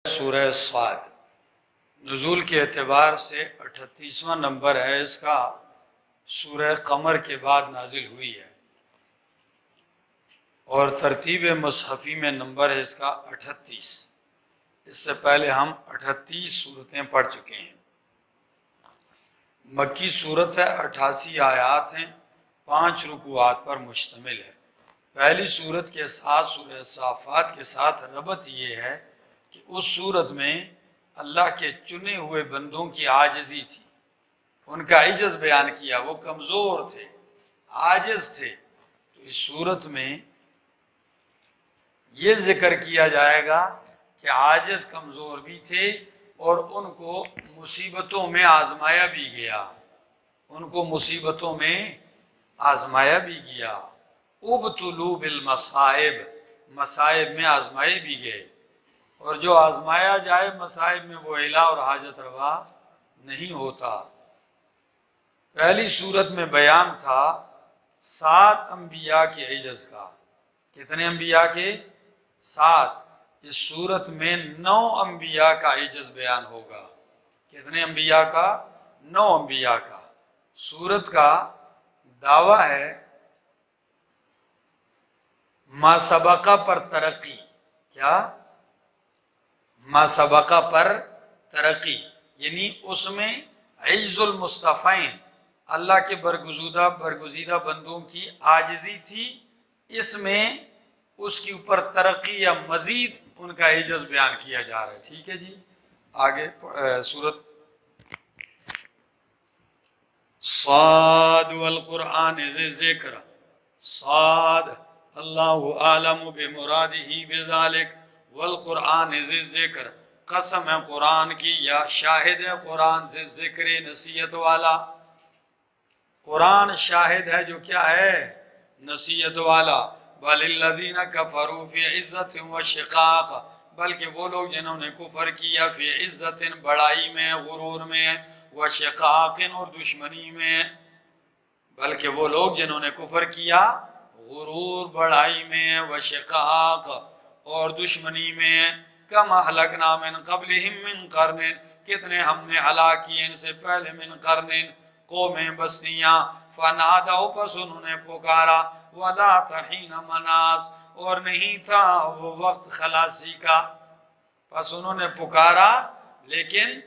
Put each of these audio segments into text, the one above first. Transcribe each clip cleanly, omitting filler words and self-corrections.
سورہ صاد نزول کے اعتبار سے 38واں نمبر ہے اس کا، سورہ قمر کے بعد نازل ہوئی ہے، اور ترتیب مصحفی میں نمبر ہے اس کا 38۔ اس سے پہلے ہم 38 صورتیں پڑھ چکے ہیں۔ مکی صورت ہے، 88 آیات ہیں، 5 رکوعات پر مشتمل ہے۔ پہلی صورت کے ساتھ سورہ صافات کے ساتھ ربط یہ ہے کہ اس صورت میں اللہ کے چنے ہوئے بندوں کی عاجزی تھی، ان کا عجز بیان کیا، وہ کمزور تھے، عاجز تھے۔ تو اس صورت میں یہ ذکر کیا جائے گا کہ عاجز کمزور بھی تھے اور ان کو مصیبتوں میں آزمایا بھی گیا، ان کو مصیبتوں میں آزمایا بھی گیا۔ ابتلوا بالمصائب، مصائب میں آزمائے بھی گئے، اور جو آزمایا جائے مصائب میں وہ الہ اور حاجت روا نہیں ہوتا۔ پہلی صورت میں بیان تھا 7 انبیاء کے عجز کا۔ کتنے انبیاء کے؟ 7۔ اس صورت میں 9 انبیاء کا عجز بیان ہوگا۔ کتنے انبیاء کا؟ 9 انبیاء کا۔ صورت کا دعویٰ ہے ما سبقہ پر ترقی۔ کیا؟ ما سبقہ پر ترقی، یعنی اس میں عجز المصطفین، اللہ کے برگزیدہ بندوں کی عاجزی تھی، اس میں اس کے اوپر ترقی یا مزید ان کا عجز بیان کیا جا رہا ہے۔ ٹھیک ہے جی، آگے سورت صاد والقرآن ذی الذکر۔ صاد اللہ عالم بمرادہ بذالک، والقرآن ذی الذکر، قسم ہے قرآن کی یا شاہد ہے قرآن، ذی الذکر نصیحت والا۔ قرآن شاہد ہے جو کیا ہے؟ نصیحت والا۔ بل الذین کفروا فی عزت و شقاق، بلکہ وہ لوگ جنہوں نے کفر کیا فی عزت بڑائی میں، غرور میں، و شقاق اور دشمنی میں، بلکہ وہ لوگ جنہوں نے کفر کیا غرور بڑائی میں، و شقاق اور دشمنی میں۔ کم اہلکنا من قبلہم من قرن، کتنے ہم نے ہلاک کیے ان سے پہلے، من قرن قومیں بستیاں، فنادوا پس انہوں نے پکارا، ولا تحین مناس اور نہیں تھا وہ وقت خلاصی کا، پس انہوں نے پکارا لیکن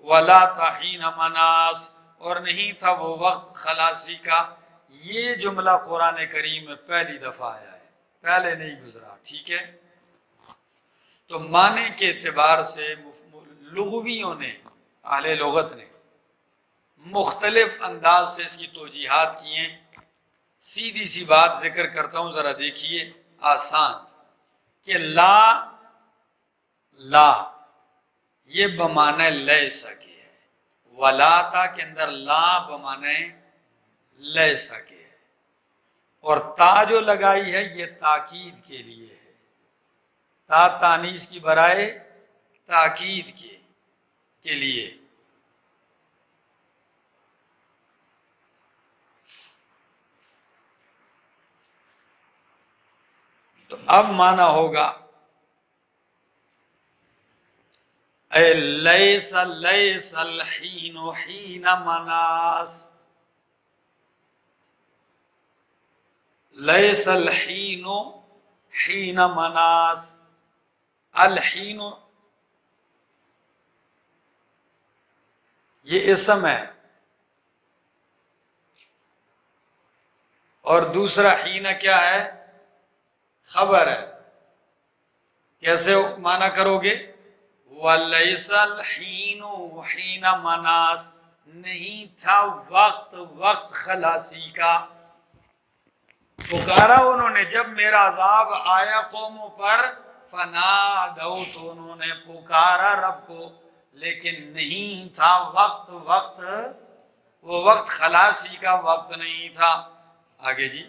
ولا تحین مناس اور نہیں تھا وہ وقت خلاصی کا۔ یہ جملہ قرآن کریم میں پہلی دفعہ آیا ہے، پہلے نہیں گزرا۔ ٹھیک ہے، تو معنی کے اعتبار سے لغویوں نے، اہل لغت نے مختلف انداز سے اس کی توجیحات کی ہیں۔ سیدھی سی بات ذکر کرتا ہوں، ذرا دیکھیے، آسان، کہ لا یہ بمعنی لیس کے ہے، ولاتا کے اندر لا بمعنی لیس کے ہے، اور تا جو لگائی ہے یہ تاکید کے لیے ہے، تا تانیث کی برائے تاکید کے لیے۔ تو اب معنی ہوگا اے لیس الحین حین مناس، لیس الحین حین مناس۔ الحین یہ اسم ہے، اور دوسرا حین کیا ہے؟ خبر ہے۔ کیسے معنی کرو گے؟ وَلَيْسَ الْحِينُ حِينَ مَنَاس، نہیں تھا وقت خلاصی کا۔ پکارا انہوں نے جب میرا عذاب آیا قوموں پر، فنادوا تو انہوں نے پکارا رب کو، لیکن نہیں تھا وقت، وہ وقت خلاصی کا وقت نہیں تھا۔ آگے جی،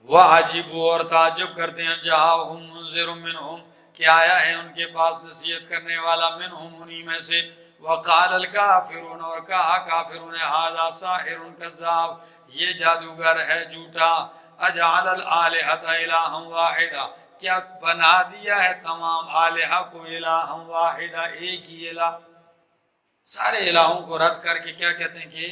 وَعَجِبُوا اور تعجب کرتے ہیں، جَاءَهُم مُنذِرٌ مِّنْهُمْ کہ آیا ہے ان کے پاس نصیحت کرنے والا، منہم انہی میں سے، وقال الکافرون اور کہا کافرون ھذا ساحر کذاب، یہ جادوگر ہے جھوٹا، اجعل الآلہۃ الہا واحدا کیا بنا دیا ہے تمام آلہہ کو الہ واحدہ، ایک ہی الہ؟ سارے الہوں کو رد کر کے کیا کہتے ہیں کہ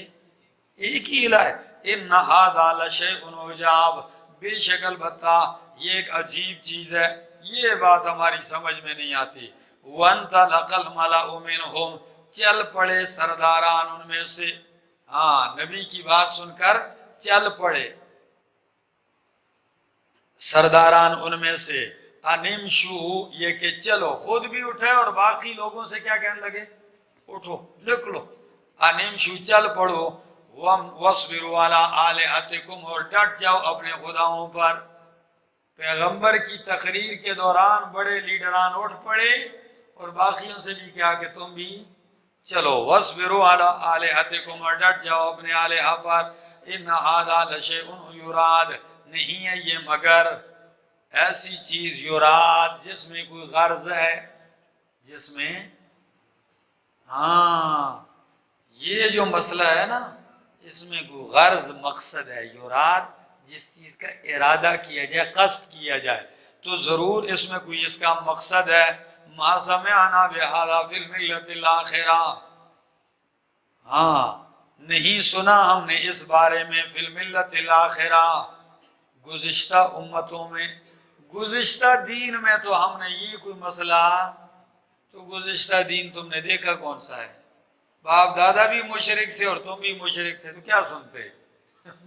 ایک ہی الہ ہے۔ ان ھذا لشیء عجاب، بے شک البتہ یہ ایک عجیب چیز ہے، یہ بات ہماری سمجھ میں نہیں آتی۔ وانطلق الملأ منهم، چل پڑے سرداران ان میں سے، ہاں نبی کی بات سن کر چل پڑے سرداران ان میں سے، انمشو، یہ کہ چلو، خود بھی اٹھے اور باقی لوگوں سے کیا کہنے لگے؟ اٹھو لکھ لو، انمشو چل پڑو، وَاصْبِرُوا عَلَىٰ آلِهَتِكُمْ، اور ڈٹ جاؤ اپنے خداؤں پر۔ پیغمبر کی تقریر کے دوران بڑے لیڈران اٹھ پڑے اور باقیوں سے بھی کہا کہ تم بھی چلو، وَاصْبِرُوا عَلَىٰ آلِهَتِكُمْ، اور ڈٹ جاؤ اپنے آلہہ پر۔ إِنَّ هَذَا لَشَيْءٌ يُرَادُ، نہیں ہے یہ مگر ایسی چیز یراد جس میں کوئی غرض ہے، جس میں، ہاں یہ جو مسئلہ ہے نا، اس میں کوئی غرض مقصد ہے۔ یراد جس چیز کا ارادہ کیا جائے، قصد کیا جائے، تو ضرور اس میں کوئی اس کا مقصد ہے۔ ما سمعنا بہذا فی الملۃ الآخرہ، ہاں نہیں سنا ہم نے اس بارے میں فی الملۃ الآخرہ، گزشتہ امتوں میں، گزشتہ دین میں تو ہم نے یہ کوئی مسئلہ، تو گزشتہ دین تم نے دیکھا کون سا ہے؟ باپ دادا بھی مشرک تھے اور تم بھی مشرک تھے، تو کیا سنتے؟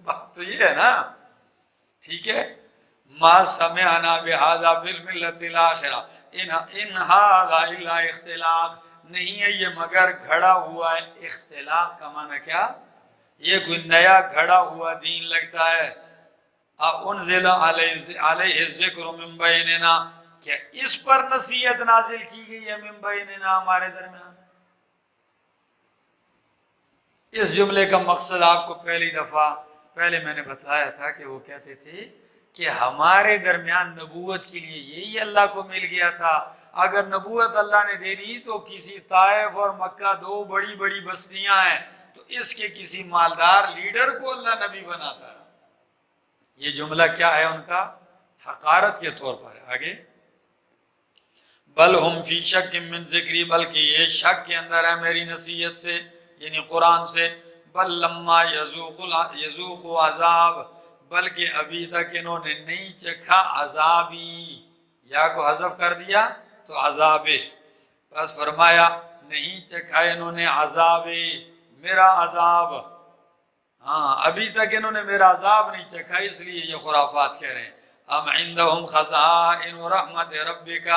بات تو یہ ہے نا، ٹھیک ہے۔ ما سمعنا بہذا فی الملۃ الآخرہ ان ھذا الا اختلاق، نہیں ہے یہ مگر گھڑا ہوا ہے۔ اختلاق کا معنی کیا؟ یہ کوئی نیا گھڑا ہوا دین لگتا ہے۔ انزل علیہ الذکر من بیننا، کیا اس پر نصیحت نازل کی گئی ہے من بیننا، ہمارے درمیان؟ اس جملے کا مقصد آپ کو پہلی دفعہ پہلے میں نے بتایا تھا کہ وہ کہتے تھے کہ ہمارے درمیان نبوت کے لیے یہی اللہ کو مل گیا تھا، اگر نبوت اللہ نے دے دی تو کسی طائف اور مکہ دو بڑی بڑی بستیاں ہیں، تو اس کے کسی مالدار لیڈر کو اللہ نبی بناتا ہے۔ یہ جملہ کیا ہے ان کا؟ حقارت کے طور پر ہے۔ آگے، بل ہم فی شک من ذکری، بلکہ یہ شک کے اندر ہے میری نصیحت سے، یعنی قرآن سے۔ بل لما یذوق عذاب، بلکہ ابھی تک انہوں نے نہیں چکھا عذابی، یا کو حذف کر دیا تو عذاب، بس فرمایا نہیں چکھا انہوں نے عذاب، میرا عذاب، ہاں ابھی تک انہوں نے میرا عذاب نہیں چکھا، اس لیے یہ خرافات کہہ رہے ہیں۔ ام عندہم خزائن رحمت ربک،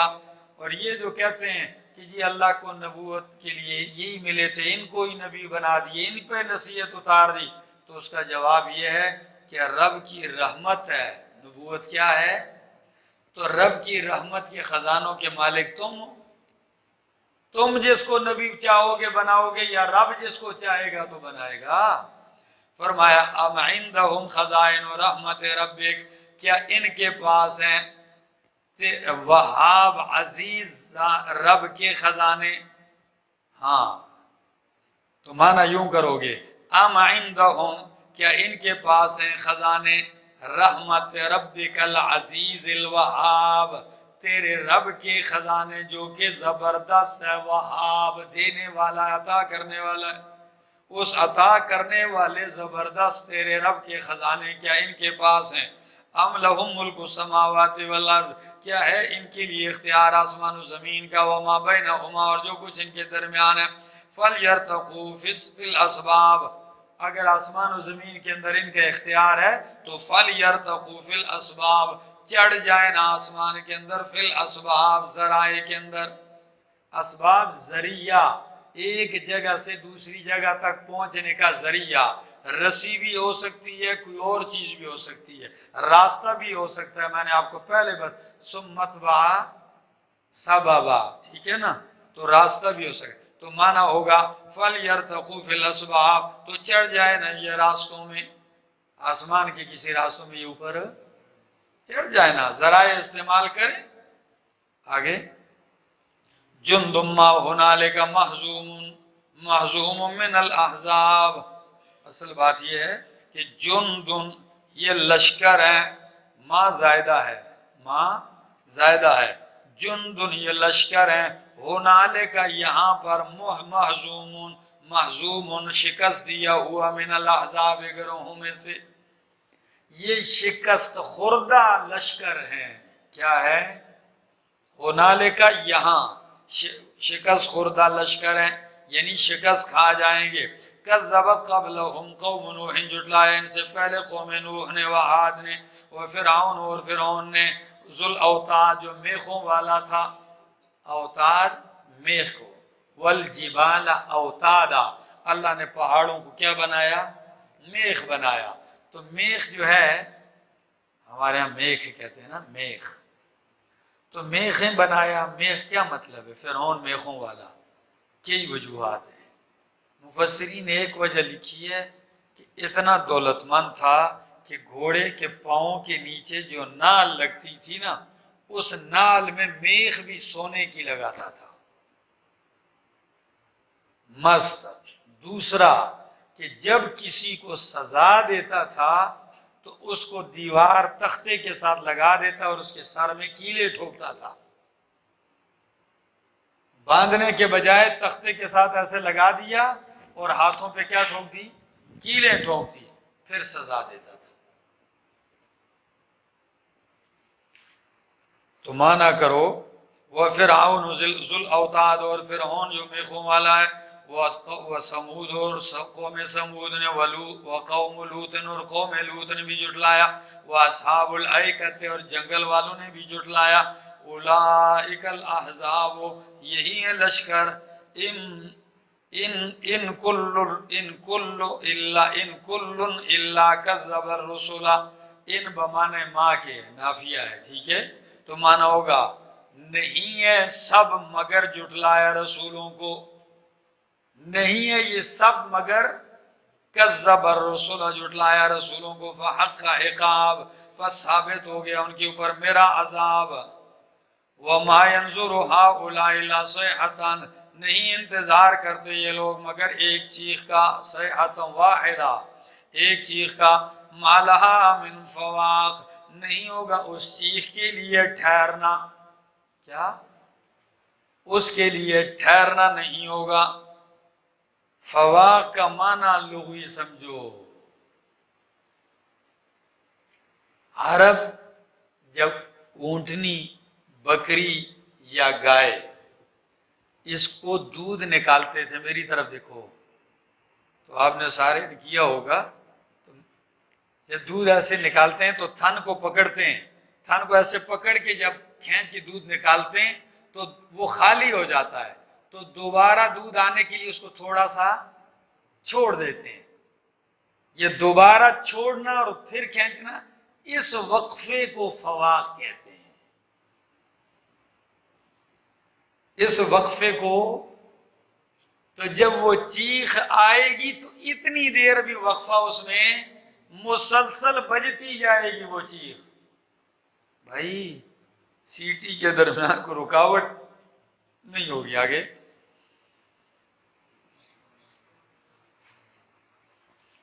اور یہ جو کہتے ہیں کہ جی اللہ کو نبوت کے لیے یہی ملے تھے، ان کو ہی نبی بنا دیے، ان پہ نصیحت اتار دی، تو اس کا جواب یہ ہے کہ رب کی رحمت ہے، نبوت کیا ہے؟ تو رب کی رحمت کے خزانوں کے مالک تم ہو، تم جس کو نبی چاہو گے بناؤ گے، یا رب جس کو چاہے گا تو بنائے گا۔ فرمایا ام عندہم خزائن رحمت ربک، کیا ان کے پاس ہیں وہاب عزیز رب کے خزانے؟ ہاں تو معنی یوں کرو گے، ام عندہم، کیا ان کے پاس ہیں خزانے رحمت ربک العزیز الوہاب، تیرے رب کے خزانے جو کہ زبردست ہے، وہاب دینے والا، عطا کرنے والا ہے، اس عطا کرنے والے زبردست تیرے رب کے خزانے کیا ان کے پاس ہیں؟ ام لہم ملک السماوات والارض، کیا ہے ان کے لیے اختیار آسمان و زمین کا، وما بینہما، اور جو کچھ ان کے درمیان ہے، فلیرتقوا فی الاسباب، اگر آسمان و زمین کے اندر ان کا اختیار ہے تو فلیرتقوا فی الاسباب، چڑھ جائے نا آسمان کے اندر، فی الاسباب ذرائع کے اندر۔ اسباب ذریعہ، ایک جگہ سے دوسری جگہ تک پہنچنے کا ذریعہ، رسی بھی ہو سکتی ہے، کوئی اور چیز بھی ہو سکتی ہے، راستہ بھی ہو سکتا ہے، میں نے آپ کو پہلے سمت با سبابا، ٹھیک ہے نا، تو راستہ بھی ہو سکتا ہے، تو معنی ہوگا فَلْيَرْتَقُوا فِي الْأَسْبَابِ، تو چڑھ جائے نا یہ راستوں میں، آسمان کے کسی راستوں میں یہ اوپر چڑھ جائے نا، ذرائع استعمال کریں۔ آگے، جُنْدٌ مَّا هُنَالِكَ مَحْزُومٌ مِّنَ الْأَحْزَابِ، اصل بات یہ ہے کہ جُنْدٌ، یہ لشکر ہیں، ماں زائدہ ہے، ماں زائدہ ہے، جندن یہ لشکر ہیں، ہنالک یہاں پر محزومون محزومون شکست دیا ہوا من الاحزاب گروہوں میں سے، یہ شکست خوردہ لشکر ہیں، کیا ہے؟ ہنالک یہاں شکست خوردہ لشکر ہیں، یعنی شکست کھا جائیں گے۔ کذبت قبلہم قوم نوح جھٹلایا ان سے پہلے قوم نوح نے، وعاد نے، وفرعون اور فرعون نے، ذو الاوتاد جو میخوں والا تھا، اوتاد میخ کو، والجبال اوتادا اللہ نے پہاڑوں کو کیا بنایا؟ میخ بنایا۔ تو میخ جو ہے ہمارے ہاں میخ کہتے ہیں نا، میخ، تو میخیں بنایا، میخ کیا مطلب ہے؟ فرعون میخوں والا، کئی وجوہات ہیں۔ مفسرین نے ایک وجہ لکھی ہے کہ اتنا دولت مند تھا کہ گھوڑے کے پاؤں کے نیچے جو نال لگتی تھی نا، اس نال میں میخ بھی سونے کی لگاتا تھا، مست۔ دوسرا کہ جب کسی کو سزا دیتا تھا تو اس کو دیوار تختے کے ساتھ لگا دیتا اور اس کے سر میں کیلیں ٹھوکتا تھا، باندھنے کے بجائے تختے کے ساتھ ایسے لگا دیا اور ہاتھوں پہ کیا ٹھوک دی؟ کیلیں ٹھوک دی، پھر سزا دیتا تھا۔ تو مانا کرو وہ فرعون ذو الاوتاد اور فرعون جو میخوں والا ہے، وہ سمود اور قوم سمود نے، وقوم لوط اور قوم لوط نے بھی جھٹلایا، وہ اصحاب الایکۃ اور جنگل والوں نے بھی جھٹلایا، اولئک الاحزاب یہی ہے لشکر، ان کل الا کذب الرسل، ان بمانے ماں کے نافیہ ہے، ٹھیک ہے، تو مانا ہوگا نہیں ہے سب مگر جھٹلایا رسولوں کو، نہیں ہے یہ سب مگر کذب الرسل جھٹلایا رسولوں کو، فحق عقاب پس ثابت ہو گیا ان کے اوپر میرا عذاب، وما ينظر هؤلاء الا صيحة نہیں انتظار کرتے یہ لوگ مگر ایک چیخ کا، صیحة واحدہ ایک چیخ کا، ما لها من فواق نہیں ہوگا اس چیخ کے لیے ٹھہرنا، کیا؟ اس کے لیے ٹھہرنا نہیں ہوگا۔ فواق کا معنی لغوی سمجھو، عرب جب اونٹنی، بکری یا گائے اس کو دودھ نکالتے تھے، میری طرف دیکھو تو آپ نے سارے نے کیا ہوگا، جب دودھ ایسے نکالتے ہیں تو تھن کو پکڑتے ہیں، تھن کو ایسے پکڑ کے جب کھینچ کے دودھ نکالتے ہیں تو وہ خالی ہو جاتا ہے، تو دوبارہ دودھ آنے کے لیے اس کو تھوڑا سا چھوڑ دیتے ہیں۔ یہ دوبارہ چھوڑنا اور پھر کھینچنا، اس وقفے کو فواق کہتے ہیں، اس وقفے کو۔ تو جب وہ چیخ آئے گی تو اتنی دیر بھی وقفہ اس میں مسلسل بجتی جائے گی وہ چیخ، بھائی سیٹی کے درمیان کو رکاوٹ نہیں ہوگی آگے۔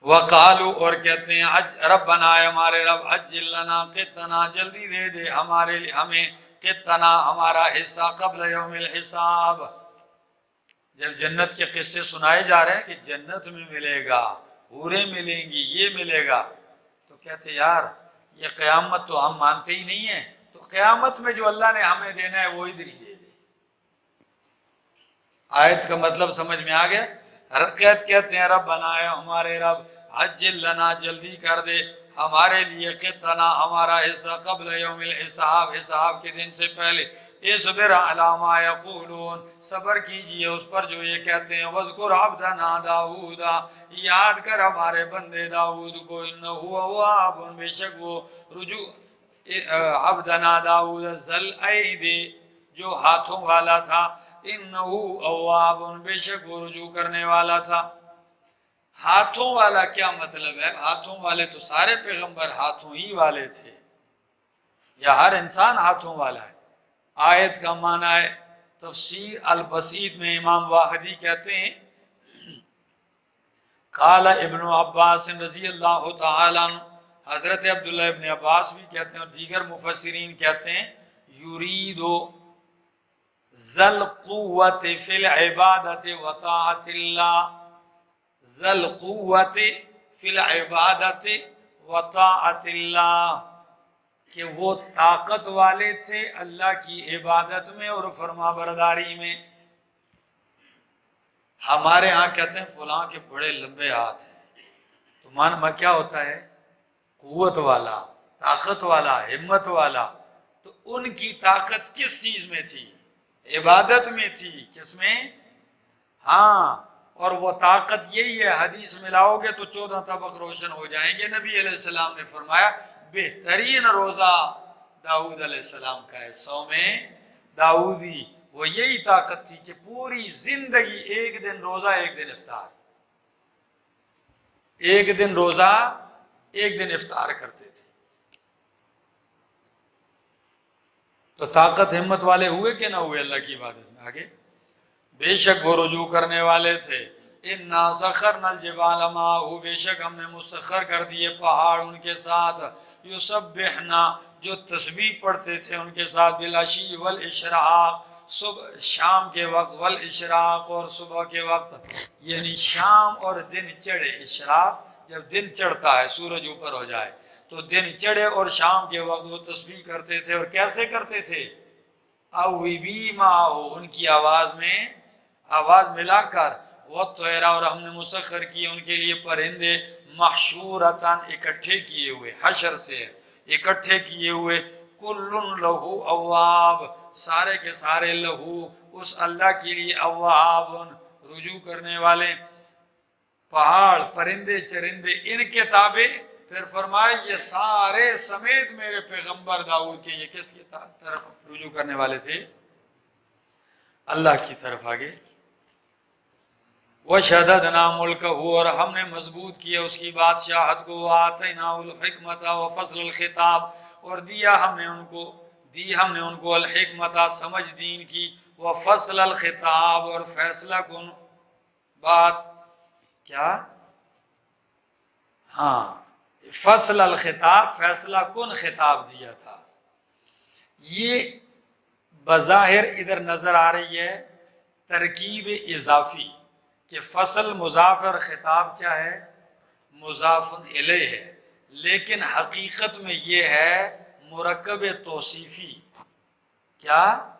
وقالو اور کہتے ہیں ربنا ہمارے رب عجل لنا قطنا جلدی دے دے ہمارے لیے ہمیں قطنا ہمارا حصہ قبل یوم الحساب۔ جب جنت کے قصے سنائے جا رہے ہیں کہ جنت میں ملے گا، حوریں ملیں گی، یہ ملے گا، تو کہتے یار یہ قیامت تو ہم مانتے ہی نہیں ہیں، تو قیامت میں جو اللہ نے ہمیں دینا ہے وہ ادھر ہی دے دے۔ آیت کا مطلب سمجھ میں آ گیا؟ رقیت کہتے ہیں رب بنائے ہمارے رب عجل لنا جلدی کر دے ہمارے لیے قطنا ہمارا حصہ قبل یوم الحساب حساب کے دن سے پہلے، اصبر علی ما یقولون صبر کیجئے اس پر جو یہ کہتے ہیں، وذکر عبدنا داؤد یاد کر ہمارے بندے داؤد کو، انہ اواب بے شک وہ رجوع عبدنا داؤد ذل ایدی جو ہاتھوں والا تھا، انہ اواب بے شک وہ رجوع کرنے والا تھا۔ ہاتھوں والا کیا مطلب ہے؟ ہاتھوں والے تو سارے پیغمبر ہاتھوں ہی والے تھے، یا ہر انسان ہاتھوں والا ہے؟ آیت کا معنی ہے، تفسیر البسیط میں امام واحدی کہتے ہیں قال ابن عباس رضی اللہ تعالیٰ عنہ، حضرت عبداللہ ابن عباس بھی کہتے ہیں اور دیگر مفسرین کہتے ہیں یرید ذل قوت فی العبادت و طاعت اللہ، ذل قوت فی العبادت و طاعت اللہ، کہ وہ طاقت والے تھے اللہ کی عبادت میں اور فرما برداری میں۔ ہمارے ہاں کہتے ہیں فلاں کے بڑے لمبے ہاتھ ہیں، تو معنی کیا ہوتا ہے؟ قوت والا، طاقت والا، ہمت والا۔ تو ان کی طاقت کس چیز میں تھی؟ عبادت میں تھی۔ کس میں؟ ہاں، اور وہ طاقت یہی ہے، حدیث میں لاؤ گے تو 14 طبق روشن ہو جائیں گے۔ نبی علیہ السلام نے فرمایا بہترین روزہ داؤد علیہ السلام کا ہے، صوم داؤدی۔ وہ یہی طاقت تھی کہ پوری زندگی ایک دن روزہ ایک دن افطار، ایک دن روزہ ایک دن افطار کرتے تھے۔ تو طاقت ہمت والے ہوئے کہ نہ ہوئے اللہ کی عبادت میں؟ آگے بے شک وہ رجوع کرنے والے تھے۔ اِنَّا سَخَّرْنَا الْجِبَالَ مَعَهُ، بے شک ہم نے مسخر کر دیے پہاڑ ان کے ساتھ، یُسَبِّحْنَا، جو تسبیح پڑھتے تھے ان کے ساتھ، بِالْعَشِیِّ وَالْإِشْرَاقِ، صبح شام کے وقت، وَالْإِشْرَاقِ، اور صبح کے وقت، یعنی شام اور دن چڑھے۔ اشراق جب دن چڑھتا ہے، سورج اوپر ہو جائے تو دن چڑھے، اور شام کے وقت وہ تسبیح کرتے تھے۔ اور کیسے کرتے تھے؟ اَوِّبِیمَاهُ، ان کی آواز میں آواز ملا کر، وَالطَّیرَ، اور ہم نے مسخر کیے ان کے لیے پرندے، مَحْشُورَةً، اکٹھے کیے ہوئے، حشر سے اکٹھے کیے ہوئے، کُلٌّ لَہُ اواب، سارے کے سارے لہو، اس اللہ کے لیے، اواب، رجوع کرنے والے۔ پہاڑ، پرندے، چرندے ان کے تابع۔ پھر فرمائے یہ سارے سمیت میرے پیغمبر داؤد کے، یہ کس کی طرف رجوع کرنے والے تھے؟ اللہ کی طرف۔ آگے وَشَدَدْنَا مُلْكَهُ، اور ہم نے مضبوط کیا اس کی بادشاہت کو، وَآتَيْنَاهُ الْحِكْمَةَ وَفَصْلَ الْخِطَابِ، اور دی ہم نے ان کو الحکمت، سمجھ دین کی، وَفَصْلَ الْخِطَابِ، اور فیصلہ کن بات۔ کیا؟ ہاں، فصل الخطاب، فیصلہ کن خطاب دیا تھا۔ یہ بظاہر ادھر نظر آ رہی ہے ترکیب اضافی، کہ فصل مضاف اور خطاب کیا ہے؟ مضاف الیہ ہے، لیکن حقیقت میں یہ ہے مرکب توصیفی۔ کیا؟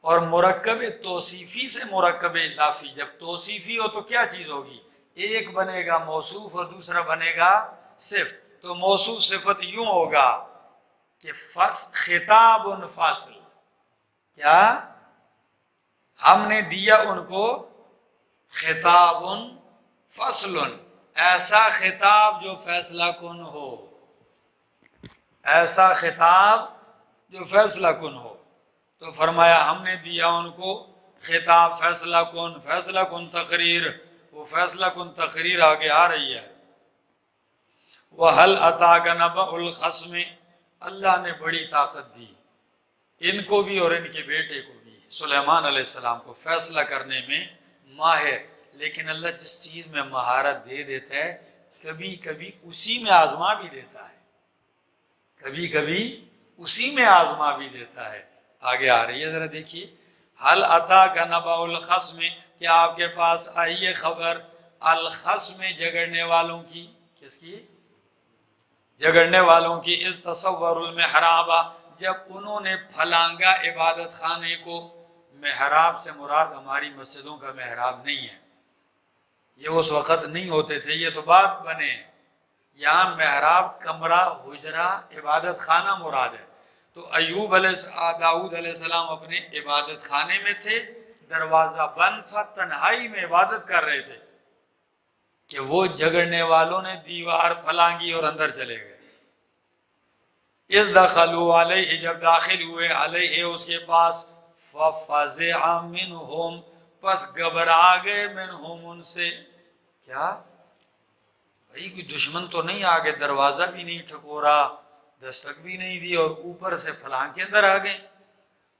اور مرکب توصیفی سے مرکب اضافی، جب توصیفی ہو تو کیا چیز ہوگی؟ ایک بنے گا موصوف اور دوسرا بنے گا صفت۔ تو موصوف صفت یوں ہوگا کہ خطاب فاصل، کیا؟ ہم نے دیا ان کو خطاب فصل، ایسا خطاب جو فیصلہ کن ہو، ایسا خطاب جو فیصلہ کن ہو۔ تو فرمایا ہم نے دیا ان کو خطاب فیصلہ کن، فیصلہ کن تقریر، وہ فیصلہ کن تقریر آگے آ رہی ہے۔ وَهَلْ أَتَاكَ نَبَأُ الْخَصْمِ، اللہ نے بڑی طاقت دی ان کو بھی اور ان کے بیٹے کو بھی، سلیمان علیہ السلام کو، فیصلہ کرنے میں ماہر۔ لیکن اللہ جس چیز میں مہارت دے دیتا ہے، کبھی کبھی اسی میں آزما بھی دیتا ہے، کبھی کبھی اسی میں آزما بھی دیتا ہے۔ آگے آ رہی ہے، ذرا دیکھیے، حل اتاک نبأ الخصم، کیا آپ کے پاس آئی ہے خبر الخصم، جگڑنے والوں کی؟ کس کی؟ جگڑنے والوں کی۔ اذ تصوروا المحراب، جب انہوں نے پھلانگا عبادت خانے کو۔ محراب سے مراد ہماری مسجدوں کا محراب نہیں ہے، یہ اس وقت نہیں ہوتے تھے، یہ تو بعد بنے۔ یہاں محراب کمرہ، حجرہ، عبادت خانہ مراد ہے۔ تو ایوب داؤد علیہ السلام اپنے عبادت خانے میں تھے، دروازہ بند تھا، تنہائی میں عبادت کر رہے تھے کہ وہ جگڑنے والوں نے دیوار پھلانگی اور اندر چلے گئے۔ اذ دخلوا علیہ، جب داخل ہوئے علیہ اس کے پاس، ففزع منہم، پس گھبرا گئے، منہم ان سے۔ کیا بھائی کوئی دشمن تو نہیں آگے، دروازہ بھی نہیں ٹھکورا، دستک بھی نہیں دی، اور اوپر سے پھلانگ کے اندر آ گئے،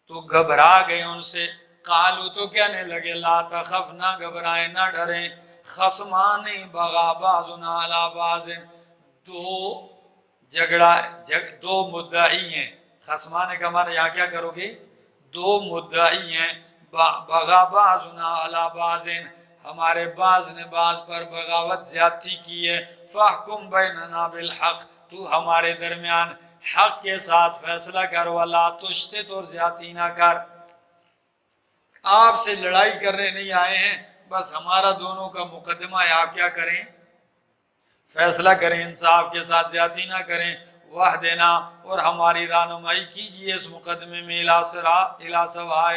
تو گھبرا گئے ان سے۔ قالوا، تو کہنے لگے، لا تخف، نہ گھبرائیں، نہ ڈریں، خصمان بغا بعضنا علی بعض، دو مدعی ہیں، خصمان کا معنی یہاں کیا کرو گے؟ دو مدعی ہیں، بغا بعضنا علی بعض، ہمارے بعض نے بعض پر بغاوت زیادتی کی ہے، فاحکم بیننا بالحق، تو ہمارے درمیان حق کے ساتھ فیصلہ کر، ولا تشتت، اور زیادتی نہ کر۔ آپ سے لڑائی کرنے نہیں آئے ہیں، بس ہمارا دونوں کا مقدمہ ہے، آپ کیا کریں؟ فیصلہ کریں، انصاف کے ساتھ زیادتی نہ کریں، وحدنا، اور ہماری رہنمائی کیجیے اس مقدمے میں، الی سواء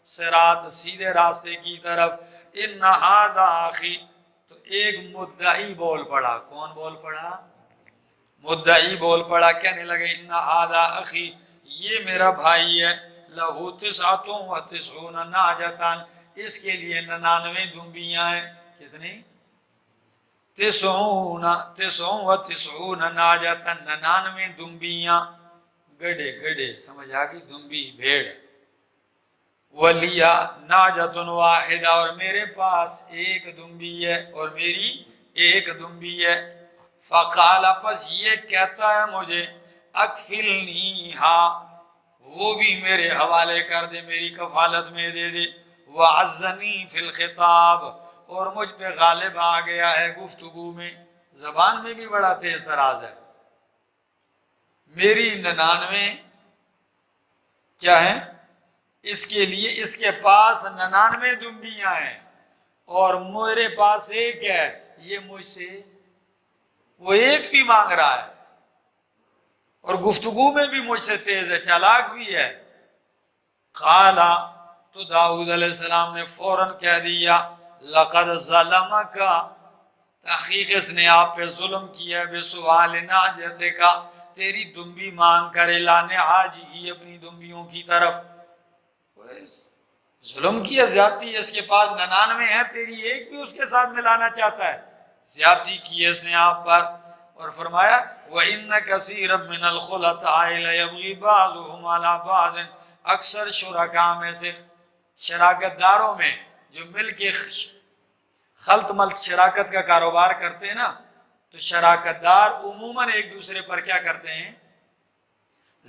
صراط، سیدھے راستے کی طرف۔ ان ھذا اخی، تو ایک مدعی بول پڑا، کون بول پڑا؟ مدعی بول پڑا، کہنے لگے ان ھذا اخی، یہ میرا بھائی ہے، لہ 99 نعجۃ، اس کے لیے 99 دمبیاں ہیں، کتنی؟ 99 نعجۃ، 99 دمبیاں، گڑھے، گڑھے سمجھ آگئی، دمبی بھیڑ۔ وَلِيَ نَعْجَةٌ وَاحِدَةٌ، اور میرے پاس ایک دمبی ہے، اور میری ایک دمبی ہے۔ فقال، پس یہ کہتا ہے مجھے، اکفلنیہا، وہ بھی میرے حوالے کر دے، میری کفالت میں دے دے۔ وعزنی فی الخطاب، اور مجھ پہ غالب آ گیا ہے گفتگو میں، زبان میں بھی بڑا تیز تراز ہے۔ میری 99 کیا ہیں؟ اس کے لیے، اس کے پاس 99 دمبیاں ہیں، اور میرے پاس ایک ہے، یہ مجھ سے وہ ایک بھی مانگ رہا ہے، اور گفتگو میں بھی مجھ سے تیز ہے، چالاک بھی ہے۔ قال، تو داؤد علیہ السلام نے فوراً کہہ دیا، لقد ظلمک، تحقیق اس نے آپ پہ ظلم کیا، بسؤال نعجتک، تیری دمبی مانگ کر، الی نعاجہ، اپنی دمبیوں کی طرف۔ ظلم کیا، زیادتی، اس کے پاس 99 ہے، تیری ایک بھی اس کے ساتھ ملانا چاہتا ہے، زیادتی کی ہے اس نے آپ پر۔ اور فرمایا وَإِنَّ كَثِيرًا مِّنَ الْخُلَطَاءِ لَيَبْغِي بَعْضُهُمْ عَلَى بَعْضٍ، اکثر شرکاء میں سے، شراکت داروں میں جو مل کے خلط ملط شراکت کا کاروبار کرتے ہیں نا، تو شراکت دار عموماً ایک دوسرے پر کیا کرتے ہیں؟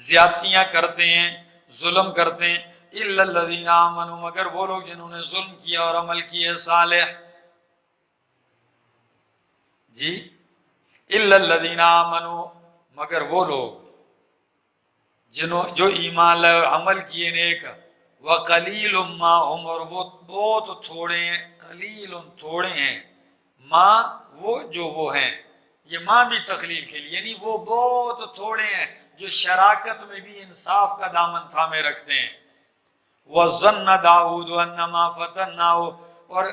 زیادتیاں کرتے ہیں، ظلم کرتے ہیں۔ اِلَّا الَّذِينَ آمَنُوا، مگر وہ لوگ جنہوں نے ظلم کیا اور عمل کیے صالح، جی، اِلَّا الَّذِينَ آمَنُوا، مگر وہ لوگ جو ایمان لائے اور عمل کیے نیک، وَقَلِيلٌ مَّا هُمْ، اور وہ بہت تھوڑے ہیں، قلیل تھوڑے ہیں، ماں وہ جو وہ ہیں، یہ ماں بھی تقلیل کے لیے، یعنی وہ بہت تھوڑے ہیں جو شراکت میں بھی انصاف کا دامن تھامے رکھتے ہیں۔ وَظَنَّ داؤد أَنَّمَا فَتَنَّاهُ، اور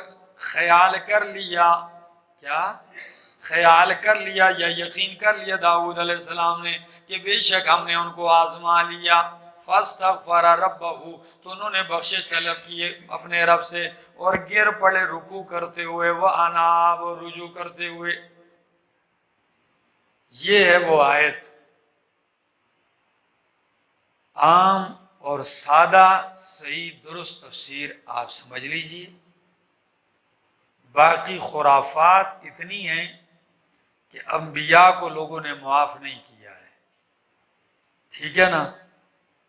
خیال کر لیا، کیا؟ خیال کر لیا یا یقین کر لیا داؤد علیہ السلام نے کہ بے شک ہم نے ان کو آزما لیا۔ فَاسْتَغْفَرَ رَبَّهُ، تو انہوں نے بخشش طلب کیے اپنے رب سے، اور گر پڑے رکوع کرتے ہوئے، وَأَنَابَ، اور رجوع کرتے ہوئے۔ یہ ہے وہ آیت، عام اور سادہ، صحیح درست تفسیر آپ سمجھ لیجئے۔ باقی خرافات اتنی ہیں کہ انبیاء کو لوگوں نے معاف نہیں کیا ہے، ٹھیک ہے نا،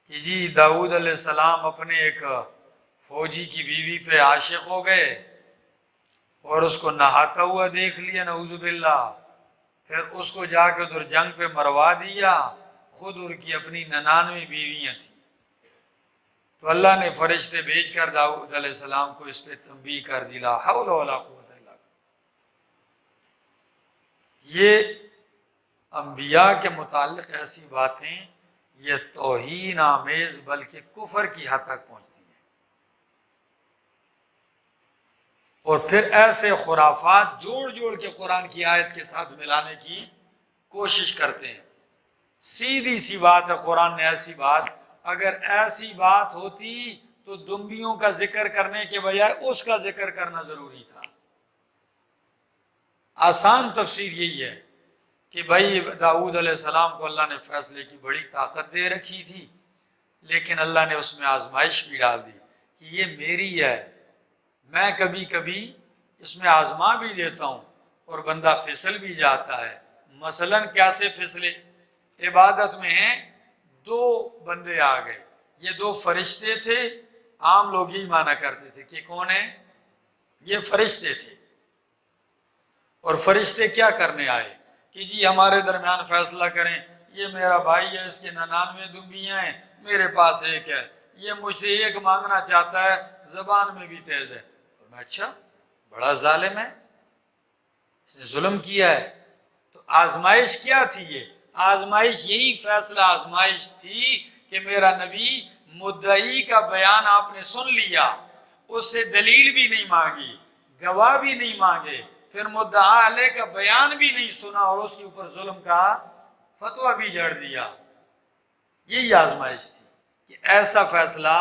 کہ جی داؤد علیہ السلام اپنے ایک فوجی کی بیوی پہ عاشق ہو گئے، اور اس کو نہاتا ہوا دیکھ لیا، نعوذ باللہ، پھر اس کو جا کے ادھر جنگ پہ مروا دیا، خود ان کی اپنی 99 بیویاں تھیں، تو اللہ نے فرشتے بھیج کر داؤد علیہ السلام کو اس پہ تنبیہ کر دی، لا حول ولا قوت الا باللہ۔ یہ انبیاء کے متعلق ایسی باتیں، یہ توہین آمیز بلکہ کفر کی حد تک پہنچتی ہیں، اور پھر ایسے خرافات جوڑ جوڑ کے قرآن کی آیت کے ساتھ ملانے کی کوشش کرتے ہیں۔ سیدھی سی بات ہے، قرآن نے ایسی بات، اگر ایسی بات ہوتی تو دمبیوں کا ذکر کرنے کے بجائے اس کا ذکر کرنا ضروری تھا۔ آسان تفسیر یہی ہے کہ بھائی داؤد علیہ السلام کو اللہ نے فیصلے کی بڑی طاقت دے رکھی تھی، لیکن اللہ نے اس میں آزمائش بھی ڈال دی کہ یہ میری ہے، میں کبھی کبھی اس میں آزما بھی دیتا ہوں، اور بندہ پھسل بھی جاتا ہے۔ مثلاً کیسے پھسلے؟ عبادت میں ہیں دو بندے آ گئے، یہ دو فرشتے تھے، عام لوگ یہی مانا کرتے تھے کہ کون ہے، یہ فرشتے تھے۔ اور فرشتے کیا کرنے آئے کہ جی ہمارے درمیان فیصلہ کریں، یہ میرا بھائی ہے، اس کے 99 دنبیاں ہیں، میرے پاس ایک ہے، یہ مجھ سے ایک مانگنا چاہتا ہے، زبان میں بھی تیز ہے۔ میں اچھا بڑا ظالم ہے، اس نے ظلم کیا ہے۔ تو آزمائش کیا تھی؟ یہ آزمائش یہی فیصلہ آزمائش تھی کہ میرا نبی مدعی کا بیان آپ نے سن لیا، اس سے دلیل بھی نہیں مانگی، گواہ بھی نہیں مانگے، پھر مدعا علیہ کا بیان بھی نہیں سنا اور اس کے اوپر ظلم کا فتویٰ بھی جڑ دیا۔ یہی آزمائش تھی کہ ایسا فیصلہ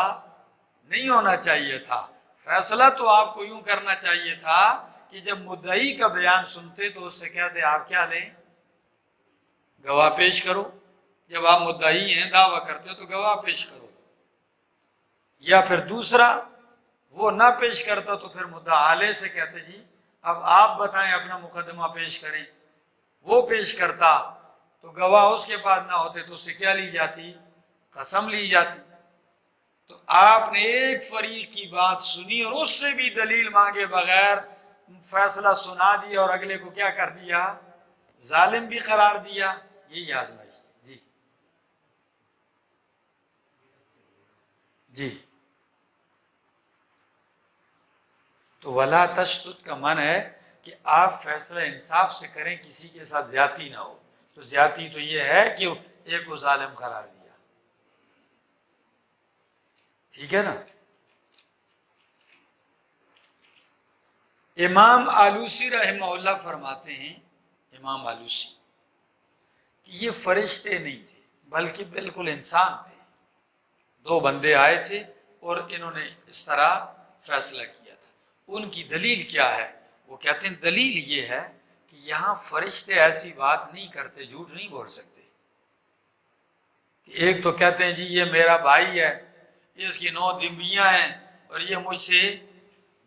نہیں ہونا چاہیے تھا۔ فیصلہ تو آپ کو یوں کرنا چاہیے تھا کہ جب مدعی کا بیان سنتے تو اس سے کہتے آپ کیا لیں، گواہ پیش کرو۔ جب آپ مدعی ہیں، دعویٰ کرتے ہو تو گواہ پیش کرو۔ یا پھر دوسرا وہ نہ پیش کرتا تو پھر مدعا علیہ سے کہتے جی اب آپ بتائیں، اپنا مقدمہ پیش کریں۔ وہ پیش کرتا تو گواہ اس کے بعد نہ ہوتے تو اس سے کیا لی جاتی، قسم لی جاتی۔ تو آپ نے ایک فریق کی بات سنی اور اس سے بھی دلیل مانگے بغیر فیصلہ سنا دیا اور اگلے کو کیا کر دیا، ظالم بھی قرار دیا۔ یہی آزمائش تھی۔ جی جی تو ولا تشدد کا معنی ہے کہ آپ فیصلہ انصاف سے کریں، کسی کے ساتھ زیادتی نہ ہو۔ تو زیادتی تو یہ ہے کہ ایک کو ظالم قرار دیا، ٹھیک ہے نا۔ امام آلوسی رحمہ اللہ فرماتے ہیں، امام آلوسی، کہ یہ فرشتے نہیں تھے بلکہ بالکل انسان تھے۔ دو بندے آئے تھے اور انہوں نے اس طرح فیصلہ کیا تھا۔ ان کی دلیل کیا ہے؟ وہ کہتے ہیں دلیل یہ ہے کہ یہاں فرشتے ایسی بات نہیں کرتے، جھوٹ نہیں بول سکتے۔ ایک تو کہتے ہیں جی یہ میرا بھائی ہے، اس کی 9 دنبیاں ہیں اور یہ مجھ سے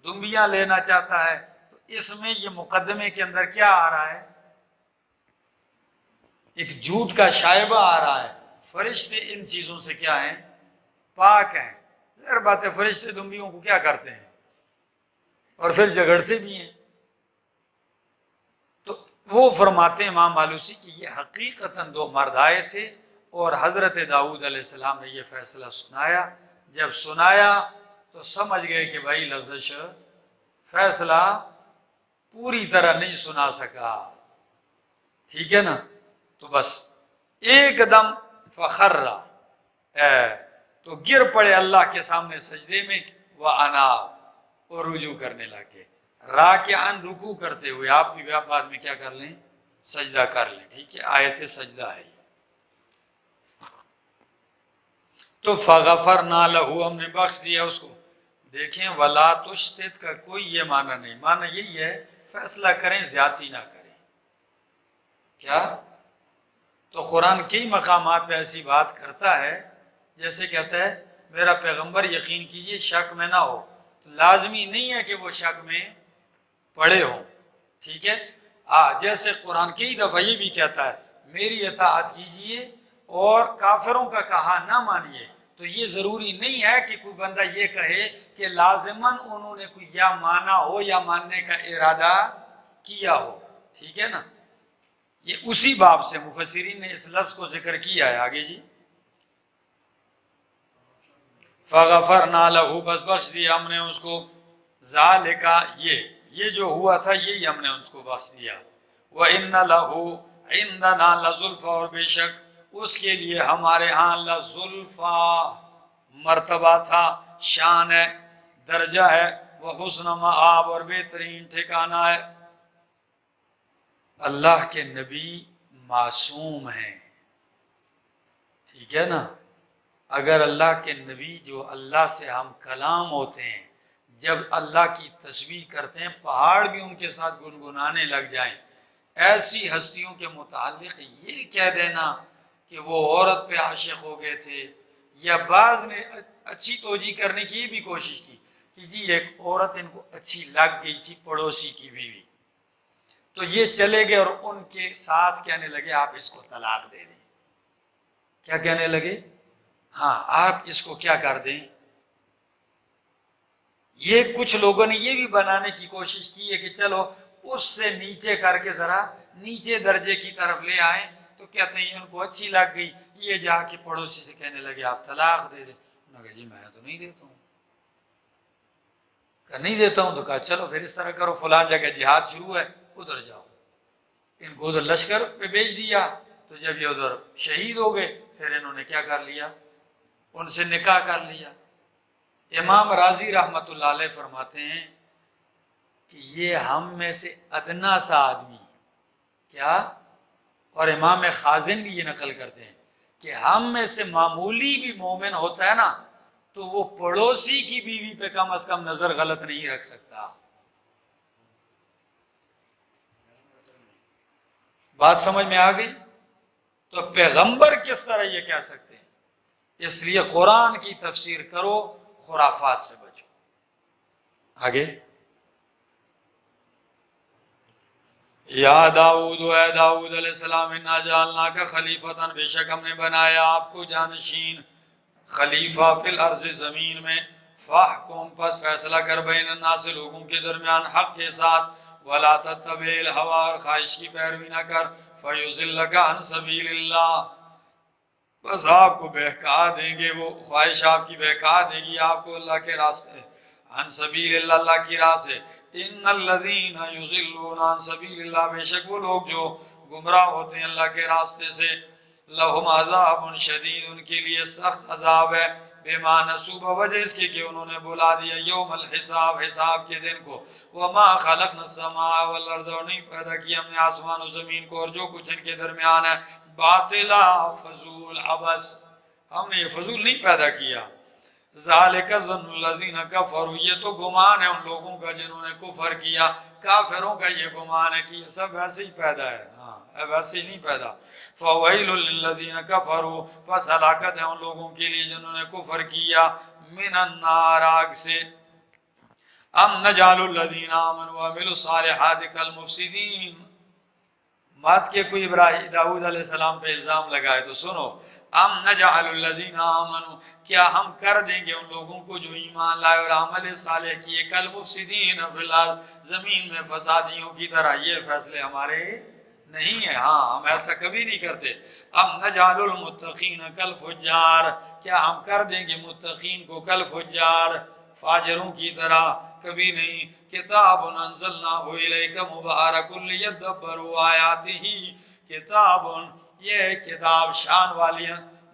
دنبیاں لینا چاہتا ہے، تو اس میں یہ مقدمے کے اندر کیا آ رہا ہے، ایک جھوٹ کا شائبہ آ رہا ہے۔ فرشتے ان چیزوں سے کیا ہیں، پاک ہیں۔ ظاہر بات ہے فرشتے دنبیوں کو کیا کرتے ہیں اور پھر جھگڑتے بھی ہیں۔ تو وہ فرماتے ہیں امام آلوسی کہ یہ حقیقتاً دو مرد آئے تھے اور حضرت داؤد علیہ السلام نے یہ فیصلہ سنایا۔ جب سنایا تو سمجھ گئے کہ بھائی لفظش فیصلہ پوری طرح نہیں سنا سکا، ٹھیک ہے نا۔ تو بس ایک دم فخرّ، تو گر پڑے اللہ کے سامنے سجدے میں، وَأَنَابَ، اور رجوع کرنے لگے، راکعاً، رکوع کرتے ہوئے۔ آپ بھی بعد میں کیا کر لیں، سجدہ کر لیں، ٹھیک ہے، آیت سجدہ ہے۔ تو فَغَفَرْنَا لَهُ، ہم نے بخش دیا اس کو۔ دیکھیں وَلَا تُشْتِتْ کا کوئی یہ معنی نہیں، معنی یہی ہے فیصلہ کریں، زیادتی نہ کریں۔ کیا؟ تو قرآن کئی مقامات پہ ایسی بات کرتا ہے، جیسے کہتا ہے میرا پیغمبر یقین کیجئے شک میں نہ ہو۔ لازمی نہیں ہے کہ وہ شک میں پڑے ہوں، ٹھیک ہے۔ جیسے قرآن کئی دفعہ یہ بھی کہتا ہے میری اطاعت کیجئے اور کافروں کا کہا نہ مانیے۔ تو یہ ضروری نہیں ہے کہ کوئی بندہ یہ کہے کہ لازماً انہوں نے کوئی یا مانا ہو یا ماننے کا ارادہ کیا ہو، ٹھیک ہے نا۔ یہ اسی باب سے مفسرین نے اس لفظ کو ذکر کیا ہے۔ آگے جی، فَغَفَرْنَا لَهُ، بس بخش دیا ہم نے اس کو، ذَلِكَ، یہ جو ہوا تھا یہی ہم نے اس کو بخش دیا۔ وَإِنَّ لَهُ عِنْدَنَا لَزُلْفَىٰ، اور بے شک اس کے لیے ہمارے ہاں لَزُلْفَىٰ، مرتبہ تھا، شان ہے، درجہ ہے، وَحُسْنَ مآب، اور بہترین ٹھکانہ ہے۔ اللہ کے نبی معصوم ہیں، ٹھیک ہے نا۔ اگر اللہ کے نبی جو اللہ سے ہم کلام ہوتے ہیں، جب اللہ کی تسبیح کرتے ہیں پہاڑ بھی ان کے ساتھ گنگنانے لگ جائیں، ایسی ہستیوں کے متعلق یہ کہہ دینا کہ وہ عورت پہ عاشق ہو گئے تھے، یا بعض نے اچھی توجیہ کرنے کی بھی کوشش کی کہ جی ایک عورت ان کو اچھی لگ گئی تھی، پڑوسی کی بیوی، تو یہ چلے گئے اور ان کے ساتھ کہنے لگے آپ اس کو طلاق دے دیں، کیا کہنے لگے؟ ہاں آپ اس کو کیا کر دیں. یہ کچھ لوگوں نے یہ بھی بنانے کی کوشش کی ہے کہ چلو اس سے نیچے کر کے ذرا نیچے درجے کی طرف لے آئیں. تو کہتے ہیں ان کو اچھی لگ گئی، یہ جا کے پڑوسی سے کہنے لگے آپ طلاق دے دیں. انہوں نے کہا جی میں تو نہیں دیتا ہوں. کہا نہیں دیتا ہوں. تو کہا چلو پھر اس طرح کرو، فلاں جگہ جہاد شروع ہے ادھر جاؤ. ان کو ادھر لشکر پہ بھیج دیا. تو جب یہ ادھر شہید ہو گئے پھر انہوں نے کیا کر لیا؟ ان سے نکاح کر لیا. امام راضی رحمت اللہ علیہ فرماتے ہیں کہ یہ ہم میں سے ادنا سا آدمی کیا، اور امام خازن بھی یہ نقل کرتے ہیں کہ ہم میں سے معمولی بھی مومن ہوتا ہے نا تو وہ پڑوسی کی بیوی پہ کم از کم نظر غلط نہیں رکھ سکتا. بات سمجھ میں آ گئی؟ تو پیغمبر کس طرح یہ کہہ سکتے ہیں؟ اس لیے قرآن کی تفسیر کرو، خرافات سے بچو. آگے یا داؤد، اے داؤد علیہ السلام، انا جعلناک خلیفۃ، بے شک ہم نے بنایا آپ کو جانشین، خلیفہ فی الارض، زمین میں. فاحکم، پس فیصلہ کر، بین الناس، لوگوں کے درمیان، حق کے ساتھ. ولا تتبع الہوی، اور خواہش کی پیروی نہ کر. فیضلک عن سبیل اللہ، بس آپ کو بہکا دیں گے، وہ خواہش آپ کی بہکا دے گی آپ کو اللہ کے راستے، عن سبیل اللہ، اللہ کی راہ سے. ان الذین یضلون عن سبیل اللہ، بے شک وہ لوگ جو گمراہ ہوتے ہیں اللہ کے راستے سے. لہم عذاب شدید، ان کے لیے سخت عذاب ہے. بما نسوا، بوجہ اس کے کہ انہوں نے بلا دیا یوم الحساب، حساب کے دن کو. وما خلقنا السماء والارض، اور نہیں پیدا کیا ہم نے آسمان و زمین کو اور جو کچھ ان کے درمیان ہے. باطلا، فضول، عبث، ہم نے یہ فضول نہیں پیدا کیا. ذالک ظن الذین کفروا، یہ تو گمان ہے ان لوگوں کا جنہوں نے کفر کیا. کافروں کا یہ گمان ہے کہ یہ سب ویسے ہی پیدا ہے. ہاں ویسے ہی نہیں پیدا. فویل للذین کفروا، پس ہلاکت ہے ان لوگوں کے لیے جنہوں نے کفر کیا. من النار، آگ سے. ام نجعل الذین آمنوا وعملوا الصالحات کالمفسدین، مت کہ کوئی ابراہیم داؤد علیہ السلام پہ الزام لگائے. تو سنو، ام نجعل الذین آمنوا، کیا ہم کر دیں گے ان لوگوں کو جو ایمان لائے اور عمل صالح کیے، کالمفسدین فی الارض، زمین میں فسادیوں کی طرح. یہ فیصلے ہمارے نہیں ہیں، ہاں ہم ایسا کبھی نہیں کرتے. ام نجعل المتقین کالفجار، کیا ہم کر دیں گے متقین کو کالفجار، فاجروں کی طرح؟ کبھی نہیں. کتاب انزلناہ الیک مبارک لیدبروا آیاتہ، کتاب، یہ کتاب شان والی،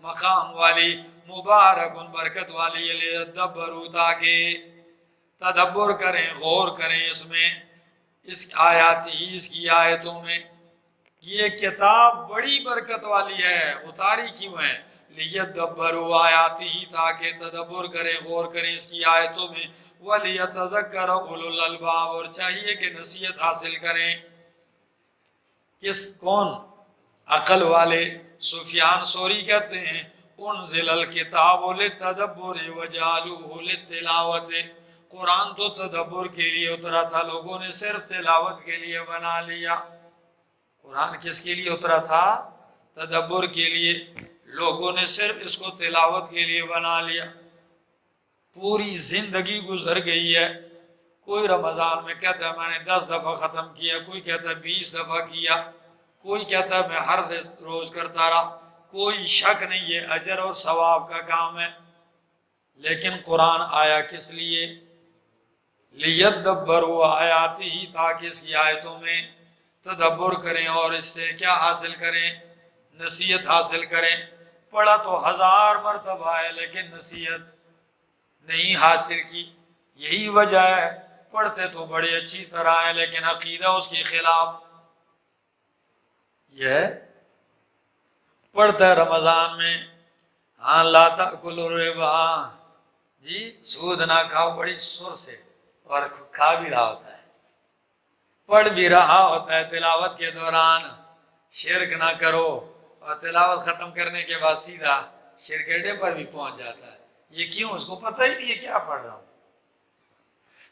مقام والی، مبارک، برکت والی، لیدبروا، تاکہ تدبر کریں، غور کریں اس میں، اس آیات ہی، اس کی آیتوں میں. یہ کتاب بڑی برکت والی ہے، اتاری کیوں ہے؟ لیدبروا آیاتہ، تاکہ تدبر کریں، غور کریں اس کی آیتوں میں. وَلِيَتَذَكَّرَ أُولُو الْأَلْبَابِ، اور چاہیے کہ نصیحت حاصل کریں. کون؟ عقل والے. سفیان ثوری کہتے ہیں انزل الکتاب للتدبر وجعلوه للتلاوت، قرآن تو تدبر کے لیے اترا تھا، لوگوں نے صرف تلاوت کے لیے بنا لیا. قرآن کس کے لیے اترا تھا؟ تدبر کے لیے. لوگوں نے صرف اس کو تلاوت کے لیے بنا لیا. پوری زندگی گزر گئی ہے، کوئی رمضان میں کہتا ہے میں نے 10 دفعہ ختم کیا، کوئی کہتا ہے 20 دفعہ کیا، کوئی کہتا ہے میں ہر روز کرتا رہا. کوئی شک نہیں، یہ اجر اور ثواب کا کام ہے. لیکن قرآن آیا کس لیے؟ لیدبروا آیاتہ، تاکہ اس کی آیتوں میں تدبر کریں اور اس سے کیا حاصل کریں؟ نصیحت حاصل کریں. پڑھا تو 1000 مرتبہ ہے لیکن نصیحت نہیں حاصل کی. یہی وجہ ہے پڑھتے تو بڑی اچھی طرح ہے لیکن عقیدہ اس کے خلاف. یہ پڑھتا ہے رمضان میں، ہاں لا تأکلوا الربا، جی سود نہ کھاؤ، بڑی سر سے، اور کھا بھی رہا ہوتا ہے، پڑھ بھی رہا ہوتا ہے تلاوت کے دوران. شرک نہ کرو، اور تلاوت ختم کرنے کے بعد سیدھا شرک اڈے پر بھی پہنچ جاتا ہے. یہ کیوں؟ اس کو پتہ ہی نہیں ہے کیا پڑھ رہا ہوں.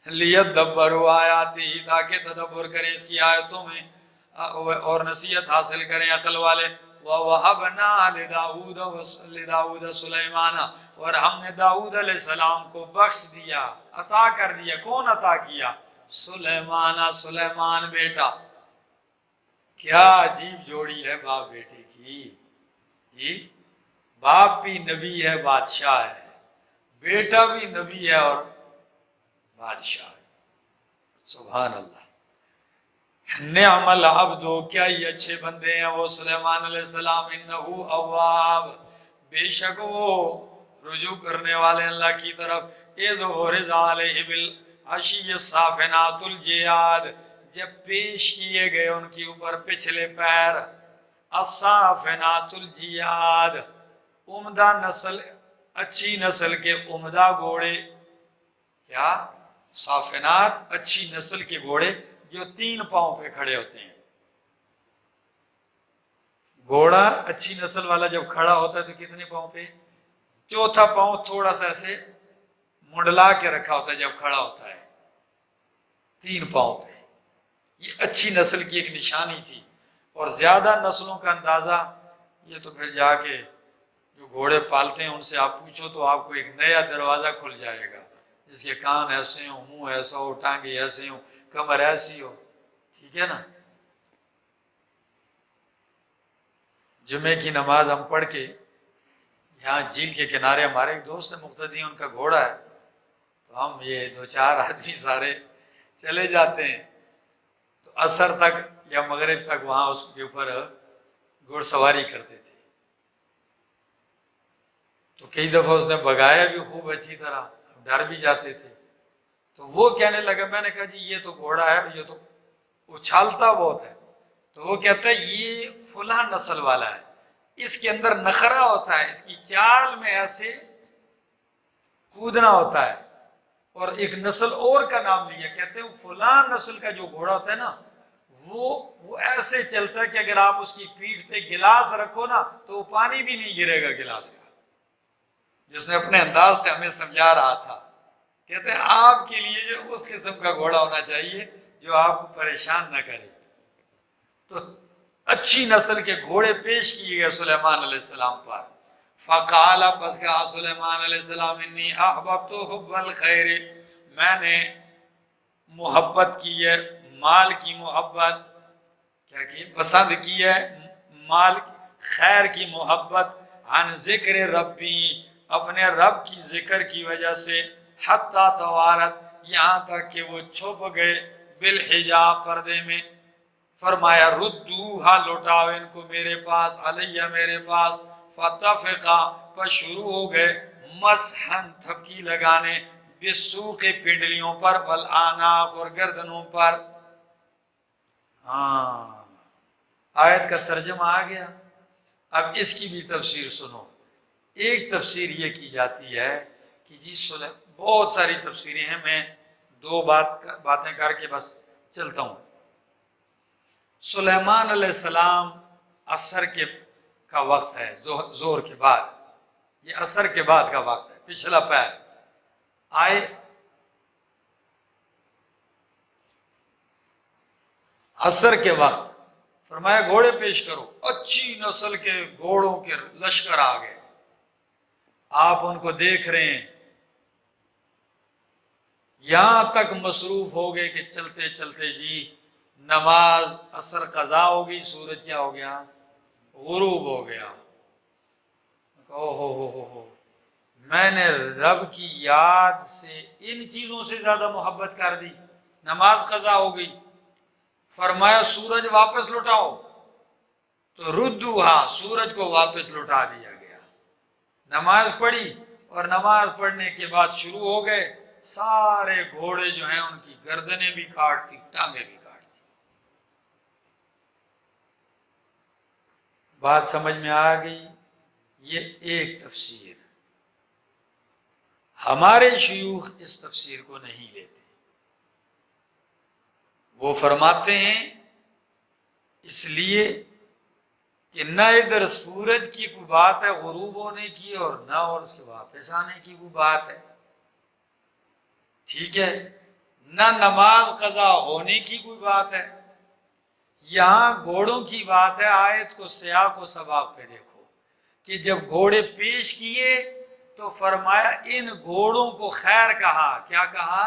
لیدبروا آیاتہ، تاکہ تدبر کریں اس کی آیتوں میں اور نصیحت حاصل کریں عقل والے. وَوَهَبْنَا لِدَاؤُودَ سُلَيْمَانَ، اور ہم نے داؤد علیہ السلام کو بخش دیا، عطا کر دیا۔ کون عطا کیا؟ سلیمان بیٹا۔ کیا عجیب جوڑی ہے باپ بیٹے کی جی، باپ بھی نبی ہے، بادشاہ ہے، بیٹا بھی نبی ہے اور بادشاہ ہے۔ سبحان اللہ۔ نعم العبد، کیا یہ اچھے بندے ہیں وہ سلیمان علیہ السلام، انہو اواب، بے شک وہ رجوع کرنے والے اللہ کی طرف۔ اذ عرض علیہ بالعشی الصافنات الجیاد، جب پیش کیے گئے ان کے اوپر پچھلے پیر، الصافنات الجیاد، عمدہ نسل، اچھی نسل کے عمدہ گھوڑے۔ کیا؟ صافنات، اچھی نسل کے گھوڑے جو 3 پاؤں پہ کھڑے ہوتے ہیں۔ گھوڑا اچھی نسل والا جب کھڑا ہوتا ہے تو کتنے پاؤں پہ؟ 4تھا پاؤں تھوڑا سا ایسے منڈلا کے رکھا ہوتا ہے جب کھڑا ہوتا ہے، 3 پاؤں پہ۔ یہ اچھی نسل کی ایک نشانی تھی، اور زیادہ نسلوں کا اندازہ یہ تو پھر جا کے جو گھوڑے پالتے ہیں ان سے آپ پوچھو تو آپ کو ایک نیا دروازہ کھل جائے گا، جس کے کان ایسے ہوں، منہ ایسا ہو، ٹانگیں ایسے ہوں، کمر ایسی ہو، ٹھیک ہے نا۔ جمعے کی نماز ہم پڑھ کے یہاں جھیل کے کنارے ہمارے ایک دوست مقتدی، ان کا گھوڑا ہے، تو ہم یہ 2-4 آدمی سارے چلے جاتے ہیں، تو عصر تک یا مغرب تک وہاں اس کے اوپر گھوڑ سواری کرتے تھے۔ تو کئی دفعہ اس نے بگایا بھی خوب اچھی طرح، ڈر بھی جاتے تھے۔ تو وہ کہنے لگا، میں نے کہا جی یہ تو گھوڑا ہے، یہ تو اچھالتا بہت ہے۔ تو وہ کہتا ہے یہ فلاں نسل والا ہے، اس کے اندر نخرہ ہوتا ہے، اس کی چال میں ایسے کودنا ہوتا ہے۔ اور ایک نسل اور کا نام لیا، کہتے ہیں فلاں نسل کا جو گھوڑا ہوتا ہے نا، وہ ایسے چلتا ہے کہ اگر آپ اس کی پیٹھ پہ گلاس رکھو نا تو وہ پانی بھی نہیں گرے گا گلاس کا۔ جس نے اپنے انداز سے ہمیں سمجھا رہا تھا، کہتے ہیں آپ کے لیے جو اس قسم کا گھوڑا ہونا چاہیے جو آپ کو پریشان نہ کرے۔ تو اچھی نسل کے گھوڑے پیش کیے گئے سلیمان علیہ السلام پر۔ فقال، پس کہا سلیمان علیہ السلام، انی احببت حب الخیر، میں نے محبت کی ہے، مال کی محبت، کیا کی پسند کی ہے، مال خیر کی محبت، عن ذکر ربی، اپنے رب کی ذکر کی وجہ سے، حتی توارت، یہاں تک کہ وہ چھپ گئے، بالحجاب، پردے میں۔ فرمایا ردوہا، لوٹاؤ ان کو میرے پاس، علیہ میرے پاس، فتفقا، پس شروع ہو گئے، مسحن، تھپکی لگانے، بسوق، پنڈلیوں پر، والآناق، اور گردنوں پر۔ ہاں، آیت کا ترجمہ آ گیا۔ اب اس کی بھی تفسیر سنو۔ ایک تفسیر یہ کی جاتی ہے کہ جی بہت ساری تفسیریں ہیں، میں 2 باتیں کر کے بس چلتا ہوں۔ سلیمان علیہ السلام عصر کا وقت ہے، زور کے بعد، یہ عصر کے بعد کا وقت ہے، پچھلا پیر آئے، عصر کے وقت فرمایا گھوڑے پیش کرو، اچھی نسل کے گھوڑوں کے لشکر آ گئے، آپ ان کو دیکھ رہے ہیں، یہاں تک مصروف ہو گئے کہ چلتے چلتے جی نماز عصر قضا ہوگی، سورج کیا ہو گیا؟ غروب ہو گیا۔ ہو میں نے رب کی یاد سے ان چیزوں سے زیادہ محبت کر دی، نماز قضا ہو گئی۔ فرمایا سورج واپس لوٹاؤ، تو ردوہا، سورج کو واپس لوٹا دیا گیا۔ نماز پڑھی، اور نماز پڑھنے کے بعد شروع ہو گئے، سارے گھوڑے جو ہیں ان کی گردنیں بھی کاٹتی، ٹانگیں بھی کاٹتی۔ بات سمجھ میں آ گئی؟ یہ ایک تفسیر، ہمارے شیوخ اس تفسیر کو نہیں لیتے، وہ فرماتے ہیں اس لیے کہ نہ ادھر سورج کی کوئی بات ہے غروب ہونے کی، اور نہ اور اس کے واپس آنے کی کوئی بات ہے، ٹھیک ہے، نہ نماز قضا ہونے کی کوئی بات ہے، یہاں گھوڑوں کی بات ہے، آیت کو سیاق و سباق پہ دیکھو کہ جب گھوڑے پیش کیے تو فرمایا ان گھوڑوں کو خیر کہا، کیا کہا؟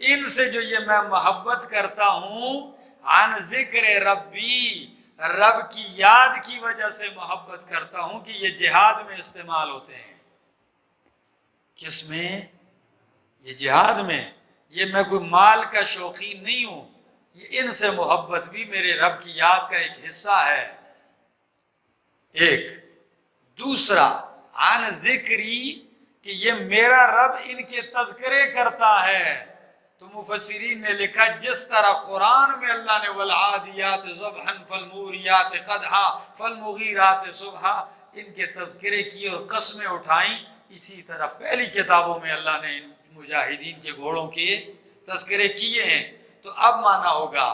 ان سے جو یہ میں محبت کرتا ہوں، عن ذکر ربی، رب کی یاد کی وجہ سے محبت کرتا ہوں کہ یہ جہاد میں استعمال ہوتے ہیں۔ کس میں؟ یہ جہاد میں۔ یہ میں کوئی مال کا شوقین نہیں ہوں، یہ ان سے محبت بھی میرے رب کی یاد کا ایک حصہ ہے۔ ایک دوسرا عن ذکری، کہ یہ میرا رب ان کے تذکرے کرتا ہے۔ تو مفسرین نے لکھا جس طرح قرآن میں اللہ نے والعادیات ضبحا فالموریات قدحا فالمغیرات صبحا ان کے تذکرے کیے اور قسمیں اٹھائیں، اسی طرح پہلی کتابوں میں اللہ نے ان مجاہدین کے گھوڑوں کے تذکرے کیے ہیں۔ تو اب مانا ہوگا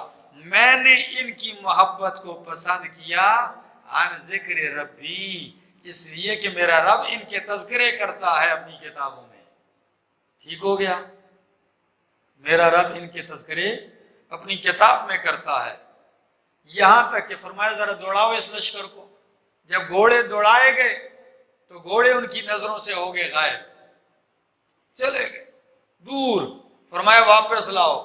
میں نے ان کی محبت کو پسند کیا عن ذکر ربی، اس لیے کہ میرا رب ان کے تذکرے کرتا ہے اپنی کتابوں میں۔ ٹھیک ہو گیا؟ میرا رب ان کے تذکرے اپنی کتاب میں کرتا ہے، یہاں تک کہ فرمایا ذرا دوڑاؤ اس لشکر کو۔ جب گھوڑے دوڑائے گئے تو گھوڑے ان کی نظروں سے ہو گئے غائب، چلے گئے دور۔ فرمایا واپس لاؤ۔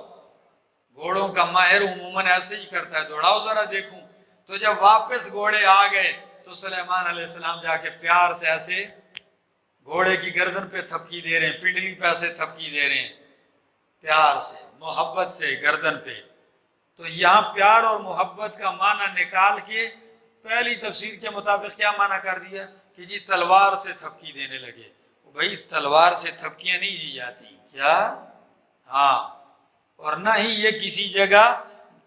گھوڑوں کا ماہر عموماً ایسے ہی کرتا ہے، دوڑاؤ ذرا دیکھوں۔ تو جب واپس گھوڑے آ گئے تو سلیمان علیہ السلام جا کے پیار سے ایسے گھوڑے کی گردن پہ تھپکی دے رہے ہیں، پنڈلی پہ ایسے تھپکی دے رہے ہیں، پیار سے محبت سے گردن پہ۔ تو یہاں پیار اور محبت کا معنی نکال کے پہلی تفسیر کے مطابق کیا معنی کر دیا کہ جی تلوار سے تھپکی دینے لگے۔ بھائی تلوار سے تھپکیاں نہیں دی جاتی، کیا؟ ہاں، اور نہ ہی یہ کسی جگہ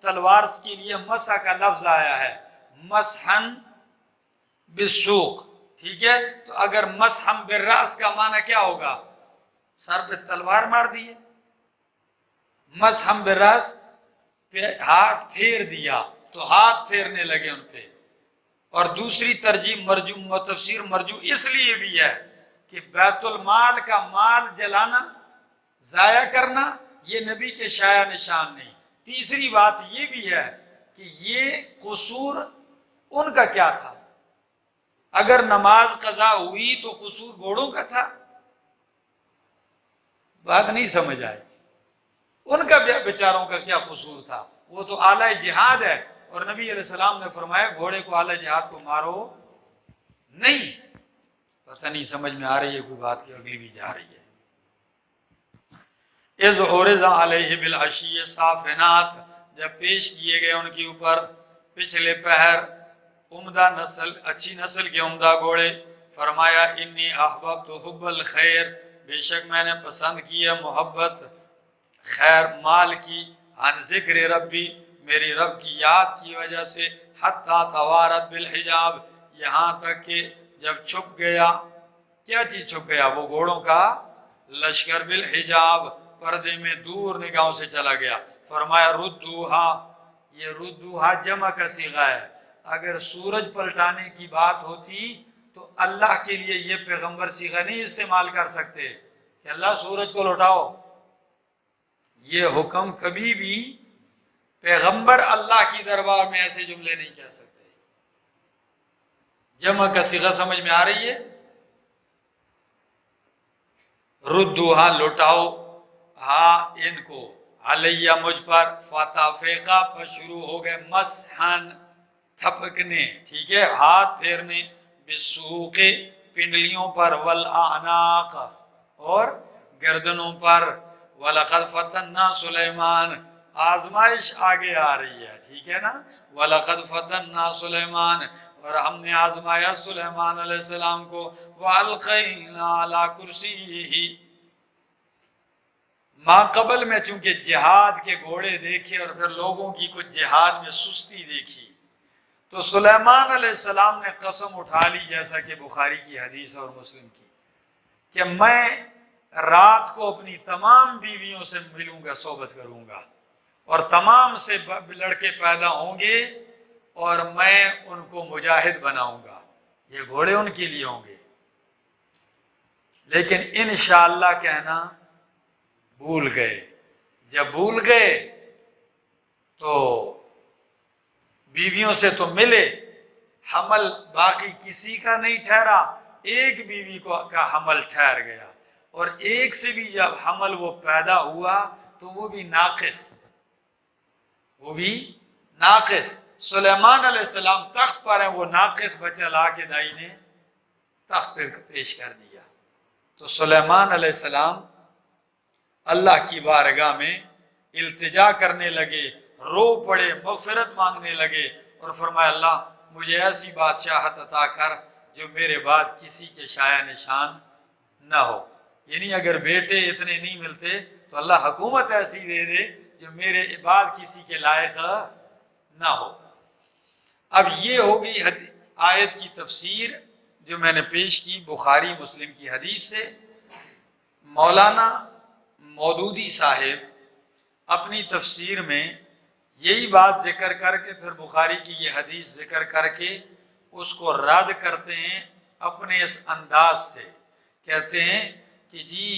تلوار کے لیے مسح کا لفظ آیا ہے، مسحن بالسوق، ٹھیک ہے؟ تو اگر مسحن بالراس کا معنی کیا ہوگا؟ سر پہ تلوار مار دیے۔ مسحن بالراس، ہاتھ پھیر دیا، تو ہاتھ پھیرنے لگے ان پہ۔ اور دوسری ترجیح مرجو تفسیر مرجو اس لیے بھی ہے کہ بیت المال کا مال جلانا، ضائع کرنا یہ نبی کے شایع نشان نہیں۔ تیسری بات یہ بھی ہے کہ یہ قصور ان کا کیا تھا؟ اگر نماز قضا ہوئی تو قصور گھوڑوں کا تھا؟ بات نہیں سمجھ آئی۔ ان کا بیچاروں کا کیا قصور تھا؟ وہ تو اعلی جہاد ہے، اور نبی علیہ السلام نے فرمایا گھوڑے کو اعلی جہاد کو مارو نہیں۔ پتہ نہیں سمجھ میں آ رہی ہے کوئی بات کہ اگلی بھی جا رہی ہے۔ اذ عرض علیہ بالعشی صافنات، جب پیش کیے گئے ان کے اوپر پچھلے پہر عمدہ نسل، اچھی نسل کے عمدہ گھوڑے، فرمایا انی احببت حب الخیر، بے شک میں نے پسند کیا محبت خیر مال کی، عن ذکر ربی، میری رب کی یاد کی وجہ سے، حتی توارت بالحجاب، یہاں تک کہ جب چھپ گیا، کیا چیز چھپ گیا؟ وہ گھوڑوں کا لشکر، بالحجاب، پردے میں دور نگاہوں سے چلا گیا۔ فرمایا ردوہا، یہ ردوہا جمع کا صیغہ ہے۔ اگر سورج پلٹانے کی بات ہوتی تو اللہ کے لیے یہ پیغمبر صیغہ نہیں استعمال کر سکتے کہ اللہ سورج کو لوٹاؤ۔ یہ حکم کبھی بھی پیغمبر اللہ کی دربار میں ایسے جملے نہیں کہہ سکتے۔ جمع کا صیغہ سمجھ میں آ رہی ہے؟ ردوہا، لوٹاؤ، ہاں ان کو، علیہ مجھ پر، فتافیقہ پر شروع ہو گئے مسحن تھپکنے، ٹھیک ہے، ہاتھ پھیرنے، بسوق پنڈلیوں پر، والاعناق اور گردنوں پر، وَلَقَدْ فَتَنَّا سُلَيْمَانَ، آزمائش آگے آ رہی ہے، ٹھیک ہے نا؟ وَلَقَدْ فَتَنَّا سُلَيْمَانَ، اور ہم نے آزمایا سلیمان علیہ السلام کو، وَأَلْقَيْنَا عَلَى كُرْسِيِّهِ، ماں قبل میں چونکہ جہاد کے گھوڑے دیکھے اور پھر لوگوں کی کچھ جہاد میں سستی دیکھی، تو سلیمان علیہ السلام نے قسم اٹھا لی، جیسا کہ بخاری کی حدیث اور مسلم کی، کہ میں رات کو اپنی تمام بیویوں سے ملوں گا، صحبت کروں گا، اور تمام سے لڑکے پیدا ہوں گے اور میں ان کو مجاہد بناؤں گا۔ یہ گھوڑے ان کے لیے ہوں گے، لیکن انشاءاللہ کہنا بھول گئے۔ جب بھول گئے تو بیویوں سے تو ملے، حمل باقی کسی کا نہیں ٹھہرا، ایک بیوی کا حمل ٹھہر گیا، اور ایک سے بھی جب حمل وہ پیدا ہوا تو وہ بھی ناقص سلیمان علیہ السلام تخت پر ہیں، وہ ناقص بچہ لا کے دائی نے تخت پر پیش کر دیا۔ تو سلیمان علیہ السلام اللہ کی بارگاہ میں التجا کرنے لگے، رو پڑے، مغفرت مانگنے لگے، اور فرمایا اللہ مجھے ایسی بادشاہت عطا کر جو میرے بعد کسی کے شایع نشان نہ ہو، یعنی اگر بیٹے اتنے نہیں ملتے تو اللہ حکومت ایسی دے دے جو میرے بعد کسی کے لائق نہ ہو۔ اب یہ ہوگی آیت کی تفسیر جو میں نے پیش کی بخاری مسلم کی حدیث سے۔ مولانا مودودی صاحب اپنی تفسیر میں یہی بات ذکر کر کے پھر بخاری کی یہ حدیث ذکر کر کے اس کو رد کرتے ہیں اپنے اس انداز سے، کہتے ہیں کہ جی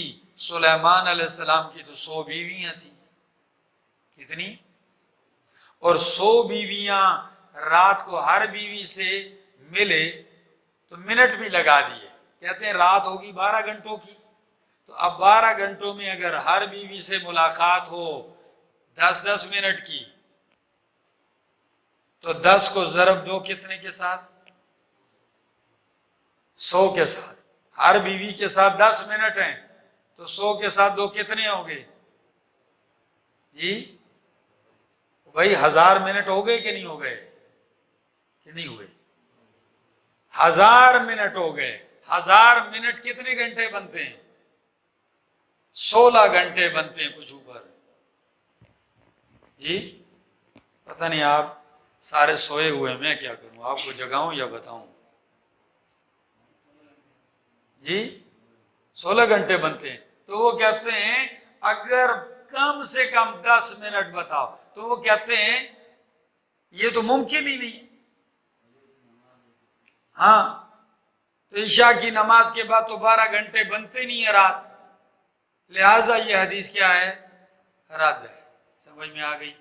سلیمان علیہ السلام کی تو 100 بیویاں تھیں، کتنی؟ اور 100 بیویاں رات کو ہر بیوی سے ملے تو منٹ بھی لگا دیے، کہتے ہیں رات ہوگی 12 گھنٹوں کی، تو اب 12 گھنٹوں میں اگر ہر بیوی سے ملاقات ہو 10 منٹ کی تو 10 کو ضرب دو کتنے کے ساتھ؟ 100 کے ساتھ، ہر بیوی کے ساتھ 10 منٹ ہیں تو 100 کے ساتھ دو کتنے ہو گئے جی؟ بھائی 1000 منٹ ہو گئے کہ نہیں ہو گئے؟ کہ نہیں ہوئے؟ 1000 منٹ ہو گئے۔ 1000 منٹ کتنے گھنٹے بنتے ہیں؟ 16 گھنٹے بنتے ہیں کچھ اوپر جی۔ پتہ نہیں آپ سارے سوئے ہوئے، میں کیا کروں، آپ کو جگاؤں یا بتاؤں جی؟ 16 گھنٹے بنتے ہیں، تو وہ کہتے ہیں اگر کم سے کم 10 منٹ بتاؤ تو وہ کہتے ہیں یہ تو ممکن ہی نہیں۔ ہاں تو عشاء کی نماز کے بعد تو 12 گھنٹے بنتے نہیں ہیں رات، لہٰذا یہ حدیث کیا ہے؟ رد ہے۔ سمجھ میں آ گئی؟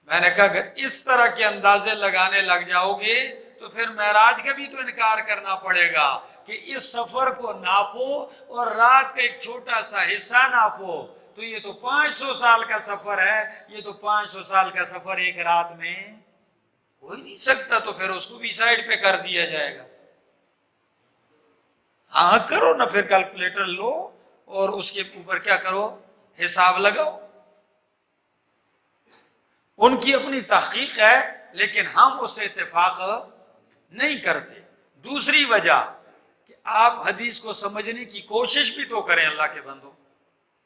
میں نے کہا اگر اس طرح کے اندازے لگانے لگ جاؤ گے تو پھر معراج کا بھی تو انکار کرنا پڑے گا کہ اس سفر کو ناپو اور رات کا ایک چھوٹا سا حصہ ناپو، تو یہ تو 500 سال کا سفر ہے، یہ تو 500 سال کا سفر ایک رات میں ہو ہی نہیں سکتا، تو پھر اس کو بھی سائڈ پہ کر دیا جائے گا۔ ہاں کرو نا، پھر کیلکولیٹر لو اور اس کے اوپر کیا کرو، حساب لگاؤ۔ ان کی اپنی تحقیق ہے لیکن ہم اس سے اتفاق نہیں کرتے۔ دوسری وجہ کہ آپ حدیث کو سمجھنے کی کوشش بھی تو کریں اللہ کے بندو،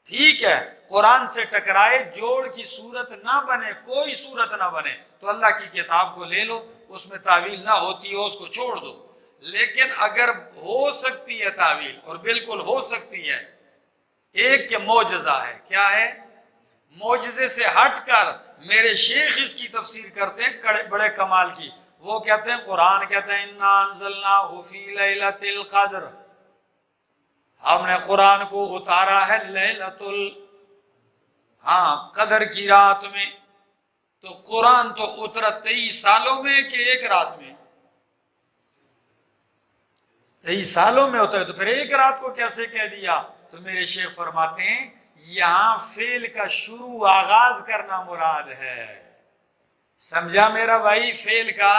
ٹھیک ہے قرآن سے ٹکرائے، جوڑ کی صورت نہ بنے، کوئی صورت نہ بنے تو اللہ کی کتاب کو لے لو، اس میں تعویل نہ ہوتی ہو اس کو چھوڑ دو، لیکن اگر ہو سکتی ہے تعویل، اور بالکل ہو سکتی ہے، ایک کہ معجزہ ہے، کیا ہے؟ معجزے سے ہٹ کر میرے شیخ اس کی تفسیر کرتے ہیں بڑے کمال کی، وہ کہتے ہیں قرآن کہتے ہیں اِنَّا أَنزَلْنَاهُ فِي لَيْلَةِ الْقَدْرِ، ہم نے قرآن کو اتارا ہے قدر کی رات میں، تو قرآن تو اترا 23 سالوں میں کہ ایک رات میں؟ 23 سالوں میں اترا، تو پھر ایک رات کو کیسے کہہ دیا؟ تو میرے شیخ فرماتے ہیں یہاں فعل کا شروع آغاز کرنا مراد ہے، سمجھا میرا بھائی؟ فعل کا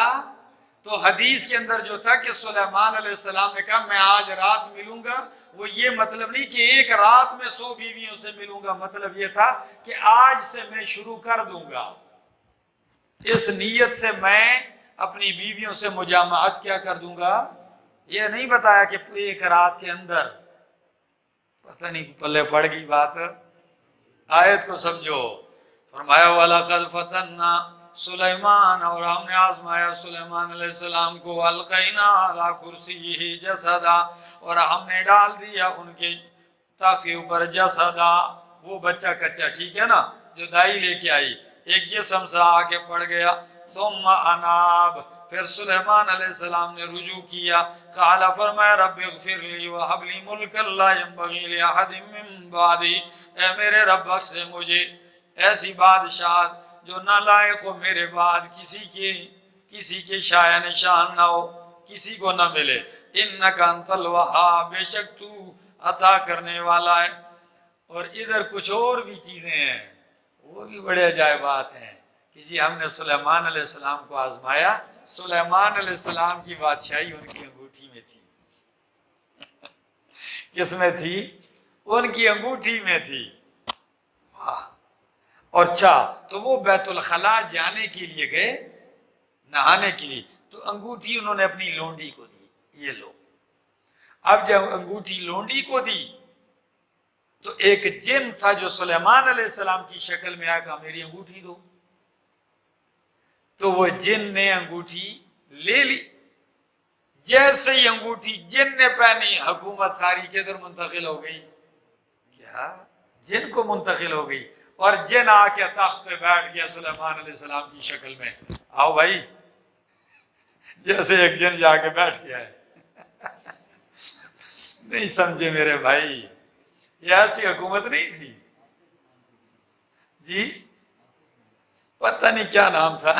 تو حدیث کے اندر جو تھا کہ سلیمان علیہ السلام نے کہا میں آج رات ملوں گا، وہ یہ مطلب نہیں کہ ایک رات میں 100 بیویوں سے ملوں گا، مطلب یہ تھا کہ آج سے میں شروع کر دوں گا، اس نیت سے میں اپنی بیویوں سے مجامعت کیا کر دوں گا۔ یہ نہیں بتایا کہ ایک رات کے اندر، پتہ نہیں پلے پڑ گئی بات، آیت کو سمجھو۔ فرمایا وَلَقَدْ فَتَنَّا سلیمان، اور ہم نے آزمایا سلیمان علیہ السلام کو، وَأَلْقَيْنَا عَلَىٰ كُرْسِيِّهِ جَسَدًا، اور ہم نے ڈال دیا ان کے تخت کے اوپر جسدا، وہ بچہ کچا، ٹھیک ہے نا، جو دائی لے کے آئی، ایک جسم سا آگے پڑ گیا۔ ثم اناب، پھر سلیمان علیہ السلام نے رجوع کیا، قال فرمایا رب اغفر لی وہب لی ملکا لا ينبغی لأحد من بعدی، اے میرے رب بخش دے مجھے ایسی بادشاہت جو نالائق ہو میرے بعد کسی کے شایع نشان نہ ہو، کسی کو نہ ملے۔ انک انت الوہاب، بے شک تو عطا کرنے والا ہے۔ اور ادھر کچھ اور بھی چیزیں ہیں، وہ بھی بڑے عجائبات ہیں کہ جی ہم نے سلیمان علیہ السلام کو آزمایا، سلیمان علیہ السلام کی بادشاہی ان کی انگوٹھی میں تھی۔ کس میں تھی؟ ان کی انگوٹھی میں تھی۔ اور اچھا تو وہ بیت الخلاء جانے کے لیے گئے، نہانے کے لیے، تو انگوٹھی انہوں نے اپنی لونڈی کو دی، یہ لو۔ اب جب انگوٹھی لونڈی کو دی تو ایک جن تھا جو سلیمان علیہ السلام کی شکل میں آیا، کہا میری انگوٹھی دو۔ تو وہ جن نے انگوٹھی لے لی، جیسے ہی انگوٹھی جن نے پہنی، حکومت ساری کدھر منتقل ہو گئی؟ کیا جن کو منتقل ہو گئی، اور جن آ کے تخت پہ بیٹھ گیا سلیمان علیہ السلام کی شکل میں۔ آؤ بھائی، جیسے ایک جن جا کے بیٹھ گیا ہے۔ نہیں سمجھے میرے بھائی، یہ ایسی حکومت نہیں تھی جی، پتہ نہیں کیا نام تھا،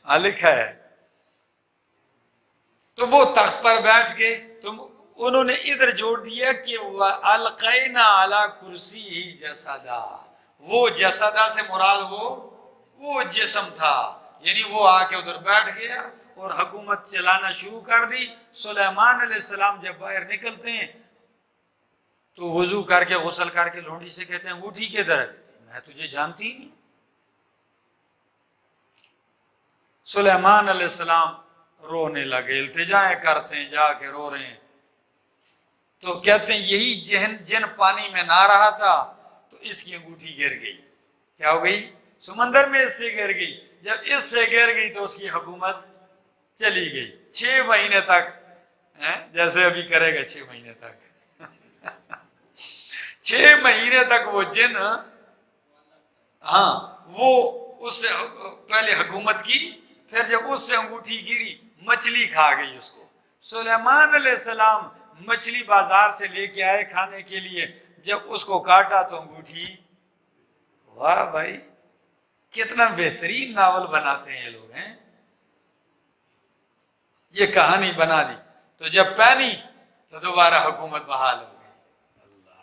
ہاں لکھا ہے۔ تو وہ تخت پر بیٹھ گئے، تو انہوں نے ادھر جوڑ دیا کہ وَأَلْقَيْنَا عَلَى كُرْسِيهِ جَسَدًا، وہ جسدہ سے مراد وہ جسم تھا، یعنی وہ آ کے ادھر بیٹھ گیا اور حکومت چلانا شروع کر دی۔ سلیمان علیہ السلام جب باہر نکلتے ہیں تو وضو کر کے غسل کر کے لونڈی سے کہتے ہیں انگوٹھی کدھر ہے؟ میں تجھے جانتی نہیں۔ سلیمان علیہ السلام رونے لگے، التجائیں کرتے ہیں، جا کے رو رہے ہیں۔ تو کہتے ہیں یہی جن پانی میں نہ رہا تھا تو اس کی انگوٹھی گر گئی۔ کیا ہو گئی؟ سمندر میں اس سے گر گئی۔ جب اس سے گر گئی تو اس کی حکومت چلی گئی 6 مہینے تک، جیسے ابھی کرے گا 6 مہینے تک 6 مہینے تک وہ جن، ہاں وہ اس سے پہلے حکومت کی، پھر جب اس سے انگوٹھی گری مچھلی کھا گئی اس کو۔ سلیمان علیہ السلام مچھلی بازار سے لے کے آئے کھانے کے لیے، جب اس کو کاٹا تو انگوٹھی، واہ بھائی کتنا بہترین ناول بناتے ہیں یہ لوگ، ہیں یہ کہانی بنا دی۔ تو جب پہنی تو دوبارہ حکومت بحال ہو گئی۔ اللہ،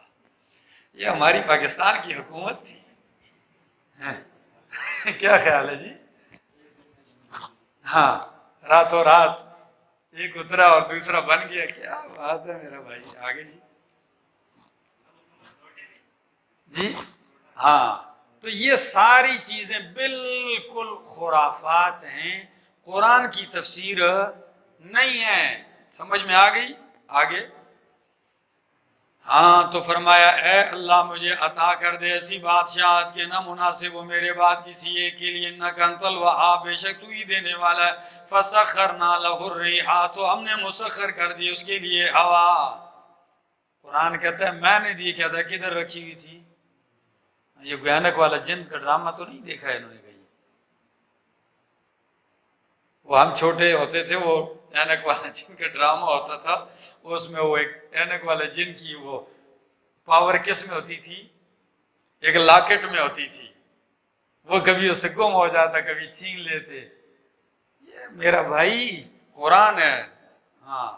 یہ ہماری پاکستان کی حکومت تھی۔ کیا خیال ہے جی؟ ہاں، راتوں رات ایک اترا اور دوسرا بن گیا، کیا بات ہے میرا بھائی۔ آگے جی، جی ہاں، تو یہ ساری چیزیں بالکل خرافات ہیں، قرآن کی تفسیر نہیں ہے۔ سمجھ میں آ گئی؟ آگے ہاں، تو فرمایا اے اللہ مجھے عطا کر دے ایسی بادشاہت کہ نہ مناسب ہو میرے بعد کسی ایک کے لیے، انک انت الوہاب، بے شک تو ہی دینے والا ہے۔ فسخرنا لہ الریح، تو ہم نے مسخر کر دی اس کے لیے ہوا۔ قرآن کہتا ہے میں نے دی، کہتا ہے کدھر رکھی ہوئی تھی؟ یہ گیانک والا جن کا ڈرامہ تو نہیں دیکھا ہے انہوں نے کہیں؟ وہ ہم چھوٹے ہوتے تھے، وہ اینک والا جن کا ڈرامہ ہوتا تھا، اس میں وہ ایک اینک والے جن کی وہ پاور کس میں ہوتی تھی؟ ایک لاکٹ میں ہوتی تھی، وہ کبھی اس سے گم ہو جاتا، کبھی چھین لیتے۔ یہ میرا بھائی قرآن ہے، ہاں۔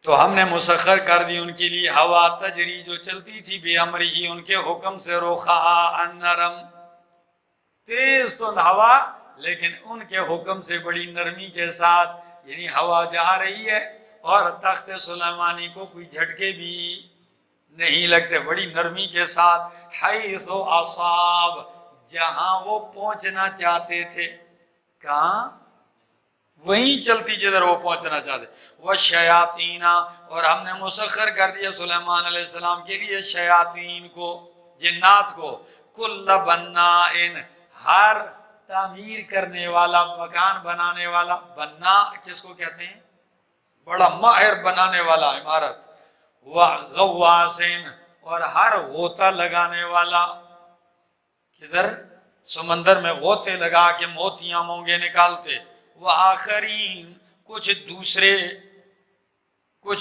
تو ہم نے مسخر کر دی ان کے لیے ہوا تجری، جو چلتی تھی بے امری ہی، ان کے حکم سے، رخاء نرم، تیز تند ہوا لیکن ان کے حکم سے بڑی نرمی کے ساتھ، یعنی ہوا جا رہی ہے اور تخت سلیمانی کو کوئی جھٹکے بھی نہیں لگتے، بڑی نرمی کے ساتھ۔ حیث اصاب، جہاں وہ پہنچنا چاہتے تھے، کہاں؟ وہیں چلتی جدھر وہ پہنچنا چاہتے۔ والشیاطین، اور ہم نے مسخر کر دیا سلیمان علیہ السلام کے لیے شیاطین کو، جنات کو، کل بناء، ہر تعمیر کرنے والا، مکان بنانے والا، بناء کس کو کہتے ہیں؟ بڑا ماہر بنانے والا عمارت، وغواص، اور ہر غوطہ لگانے والا، کدھر؟ سمندر میں غوطے لگا کے موتیاں مونگے نکالتے۔ وآخرین، کچھ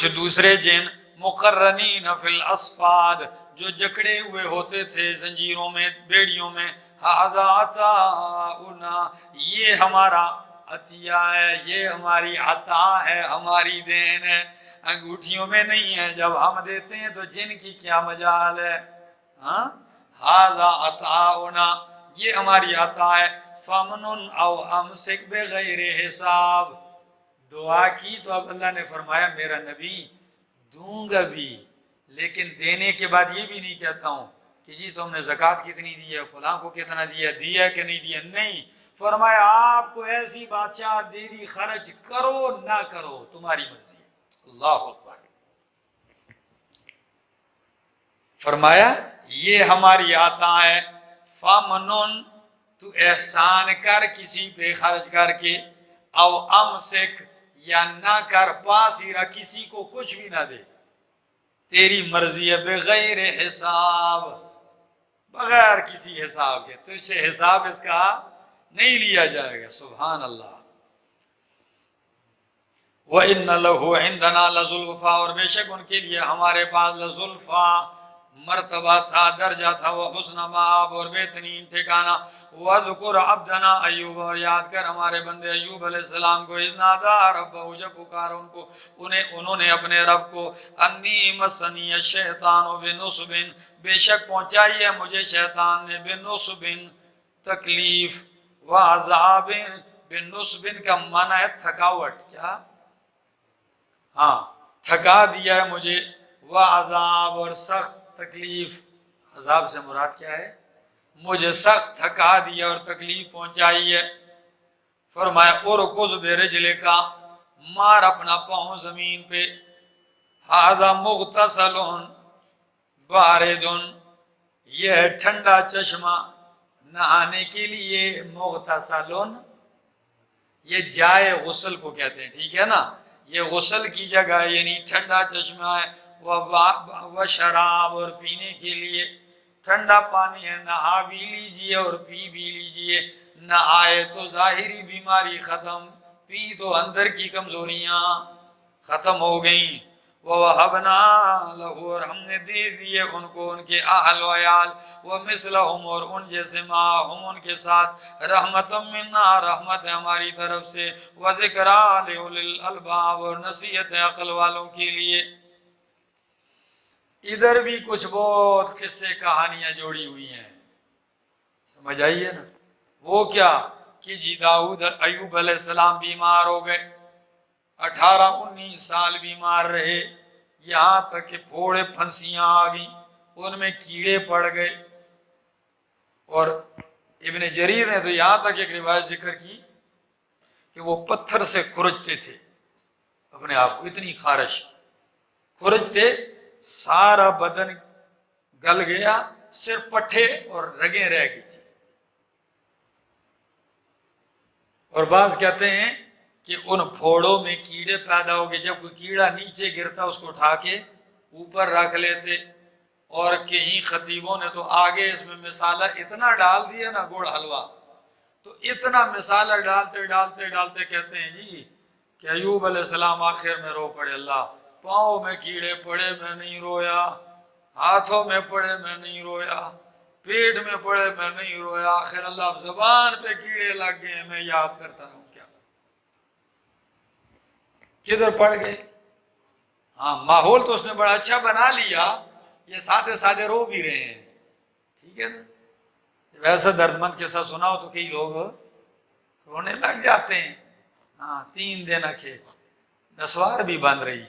دوسرے جن مقرنین فی الاصفاد، جو جکڑے ہوئے ہوتے تھے زنجیروں میں، بیڑیوں میں. ھذا عطاؤنا، یہ ہمارا عطیہ ہے، یہ ہماری عطا ہے، ہماری دین ہے. انگوٹھیوں میں نہیں ہے، جب ہم دیتے ہیں تو جن کی کیا مجال ہے. ہاں، ھذا عطاؤنا، یہ ہماری عطا ہے. فمنن او امسک بغیر حساب، دعا کی تو اب اللہ نے فرمایا میرا نبی دوں گا بھی، لیکن دینے کے بعد یہ بھی نہیں کہتا ہوں کہ جی تم نے زکوٰۃ کتنی دی ہے، فلاں کو کتنا دیا کہ نہیں دیا. نہیں، فرمایا آپ کو ایسی بادشاہ دے دی، خرچ کرو نہ کرو تمہاری مرضی. اللہ اکبر. فرمایا یہ ہماری عطا ہے. فمنن، تو احسان کر کسی پہ خرچ کر کے، او امسک، یا نہ کر، پاس ہی رکھ، کسی کو کچھ بھی نہ دے، تیری مرضی ہے. بغیر حساب، بغیر کسی حساب کے، تجھ سے حساب اس کا نہیں لیا جائے گا. سبحان اللہ. وَإِنَّ لَهُ عِندَنَا لَزُلْفَىٰ، اور بے شک ان کے لیے ہمارے پاس لَزُلْفَىٰ، مرتبہ تھا، درجہ تھا. وَحُسْنَ مآب، اور بہترین ٹھکانہ. وَاذْكُرْ عَبْدَنَا ایوب، اور یاد کر ہمارے بندے ایوب علیہ السلام کو. اذ نادیٰ ربہ، جب پکارا ان کو، انہوں نے اپنے رب کو. انی مسنی الشیطان بنصب، بے شک پہنچائی ہے مجھے شیطان نے، بنصب، تکلیف. وعذاب، بنصب کا معنی ہے تھکاوٹ. کیا؟ ہاں، تھکا دیا ہے مجھے. وعذاب، اور سخت تکلیف. عذاب سے مراد کیا ہے؟ مجھے سخت تھکا دیا اور تکلیف پہنچائی ہے. فرمایا ارکض برجلک، مار اپنا پاؤں زمین پہ. ھذا مغتسل بارد، یہ ہے ٹھنڈا چشمہ نہانے کے لیے. مغتسل، یہ جائے غسل کو کہتے ہیں، ٹھیک ہے نا، یہ غسل کی جگہ ہے، یعنی ٹھنڈا چشمہ ہے. وہ شراب، اور پینے کے لیے ٹھنڈا پانی ہے، نہا بھی لیجئے اور پی بھی لیجئے. نہائے تو ظاہری بیماری ختم، پی تو اندر کی کمزوریاں ختم ہو گئیں. وَوَهَبْنَا لَهُ، اور ہم نے دے دیے ان کو ان کے اہل و عیال. وَمِثْلَهُمْ، اور ان جیسے معہم ان کے ساتھ. رحمتم منا، رحمت ہے ہماری طرف سے. وَذِكْرَىٰ لِأُولِي الْأَلْبَابِ، اور نصیحت ہے عقل والوں کے لیے. ادھر بھی کچھ بہت قصے کہانیاں جوڑی ہوئی ہیں، سمجھ آئیے نا. وہ کیا کہ جی داؤد ایوب علیہ السلام بیمار ہو گئے، 18-19 سال بیمار رہے، یہاں تک کہ پھوڑے پھنسیاں آ گئیں، ان میں کیڑے پڑ گئے. اور ابن جریر نے تو یہاں تک ایک روایت ذکر کی کہ وہ پتھر سے کھرچتے تھے اپنے آپ کو، اتنی خارش کھرچتے، سارا بدن گل گیا، صرف پٹھے اور رگیں رہ گئی تھی. اور بعض کہتے ہیں کہ ان پھوڑوں میں کیڑے پیدا ہو گئے. جب کوئی کیڑا نیچے گرتا اس کو اٹھا کے اوپر رکھ لیتے. اور کہیں خطیبوں نے تو آگے اس میں مسالہ اتنا ڈال دیا نا، گڑ حلوہ، تو اتنا مسالہ ڈالتے ڈالتے ڈالتے کہتے ہیں جی کہ ایوب علیہ السلام آخر میں رو پڑے. اللہ، پاؤں میں کیڑے پڑے میں نہیں رویا، ہاتھوں میں پڑے میں نہیں رویا، پیٹ میں پڑے میں نہیں رویا، آخر اللہ اب زبان پہ کیڑے لگ گئے میں یاد کرتا رہوں کیا. کدھر پڑ گئے؟ ہاں، ماحول تو اس نے بڑا اچھا بنا لیا، یہ سادے سادے رو بھی رہے ہیں، ٹھیک ہے نا. ویسا درد مند قصہ سنا ہو تو کئی لوگ رونے لگ جاتے ہیں. ہاں، 3 دن اکھے نسوار بھی بند رہی.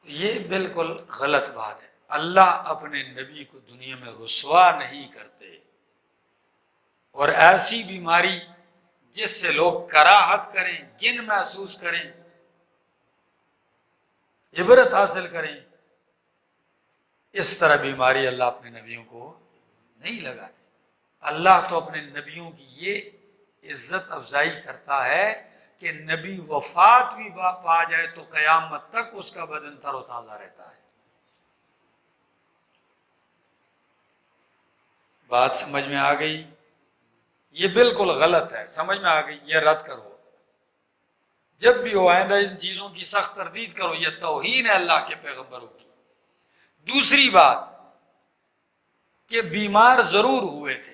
تو یہ بالکل غلط بات ہے. اللہ اپنے نبی کو دنیا میں رسوا نہیں کرتے. اور ایسی بیماری جس سے لوگ کراہت کریں، گن محسوس کریں، عبرت حاصل کریں، اس طرح بیماری اللہ اپنے نبیوں کو نہیں لگاتے. اللہ تو اپنے نبیوں کی یہ عزت افزائی کرتا ہے کہ نبی وفات بھی پا جائے تو قیامت تک اس کا بدن تر و تازہ رہتا ہے. بات سمجھ میں آ گئی؟ یہ بالکل غلط ہے، سمجھ میں آ گئی، یہ رد کرو. جب بھی ہو آئندہ ان چیزوں کی سخت تردید کرو، یہ توہین ہے اللہ کے پیغمبروں کی۔ دوسری بات کہ بیمار ضرور ہوئے تھے،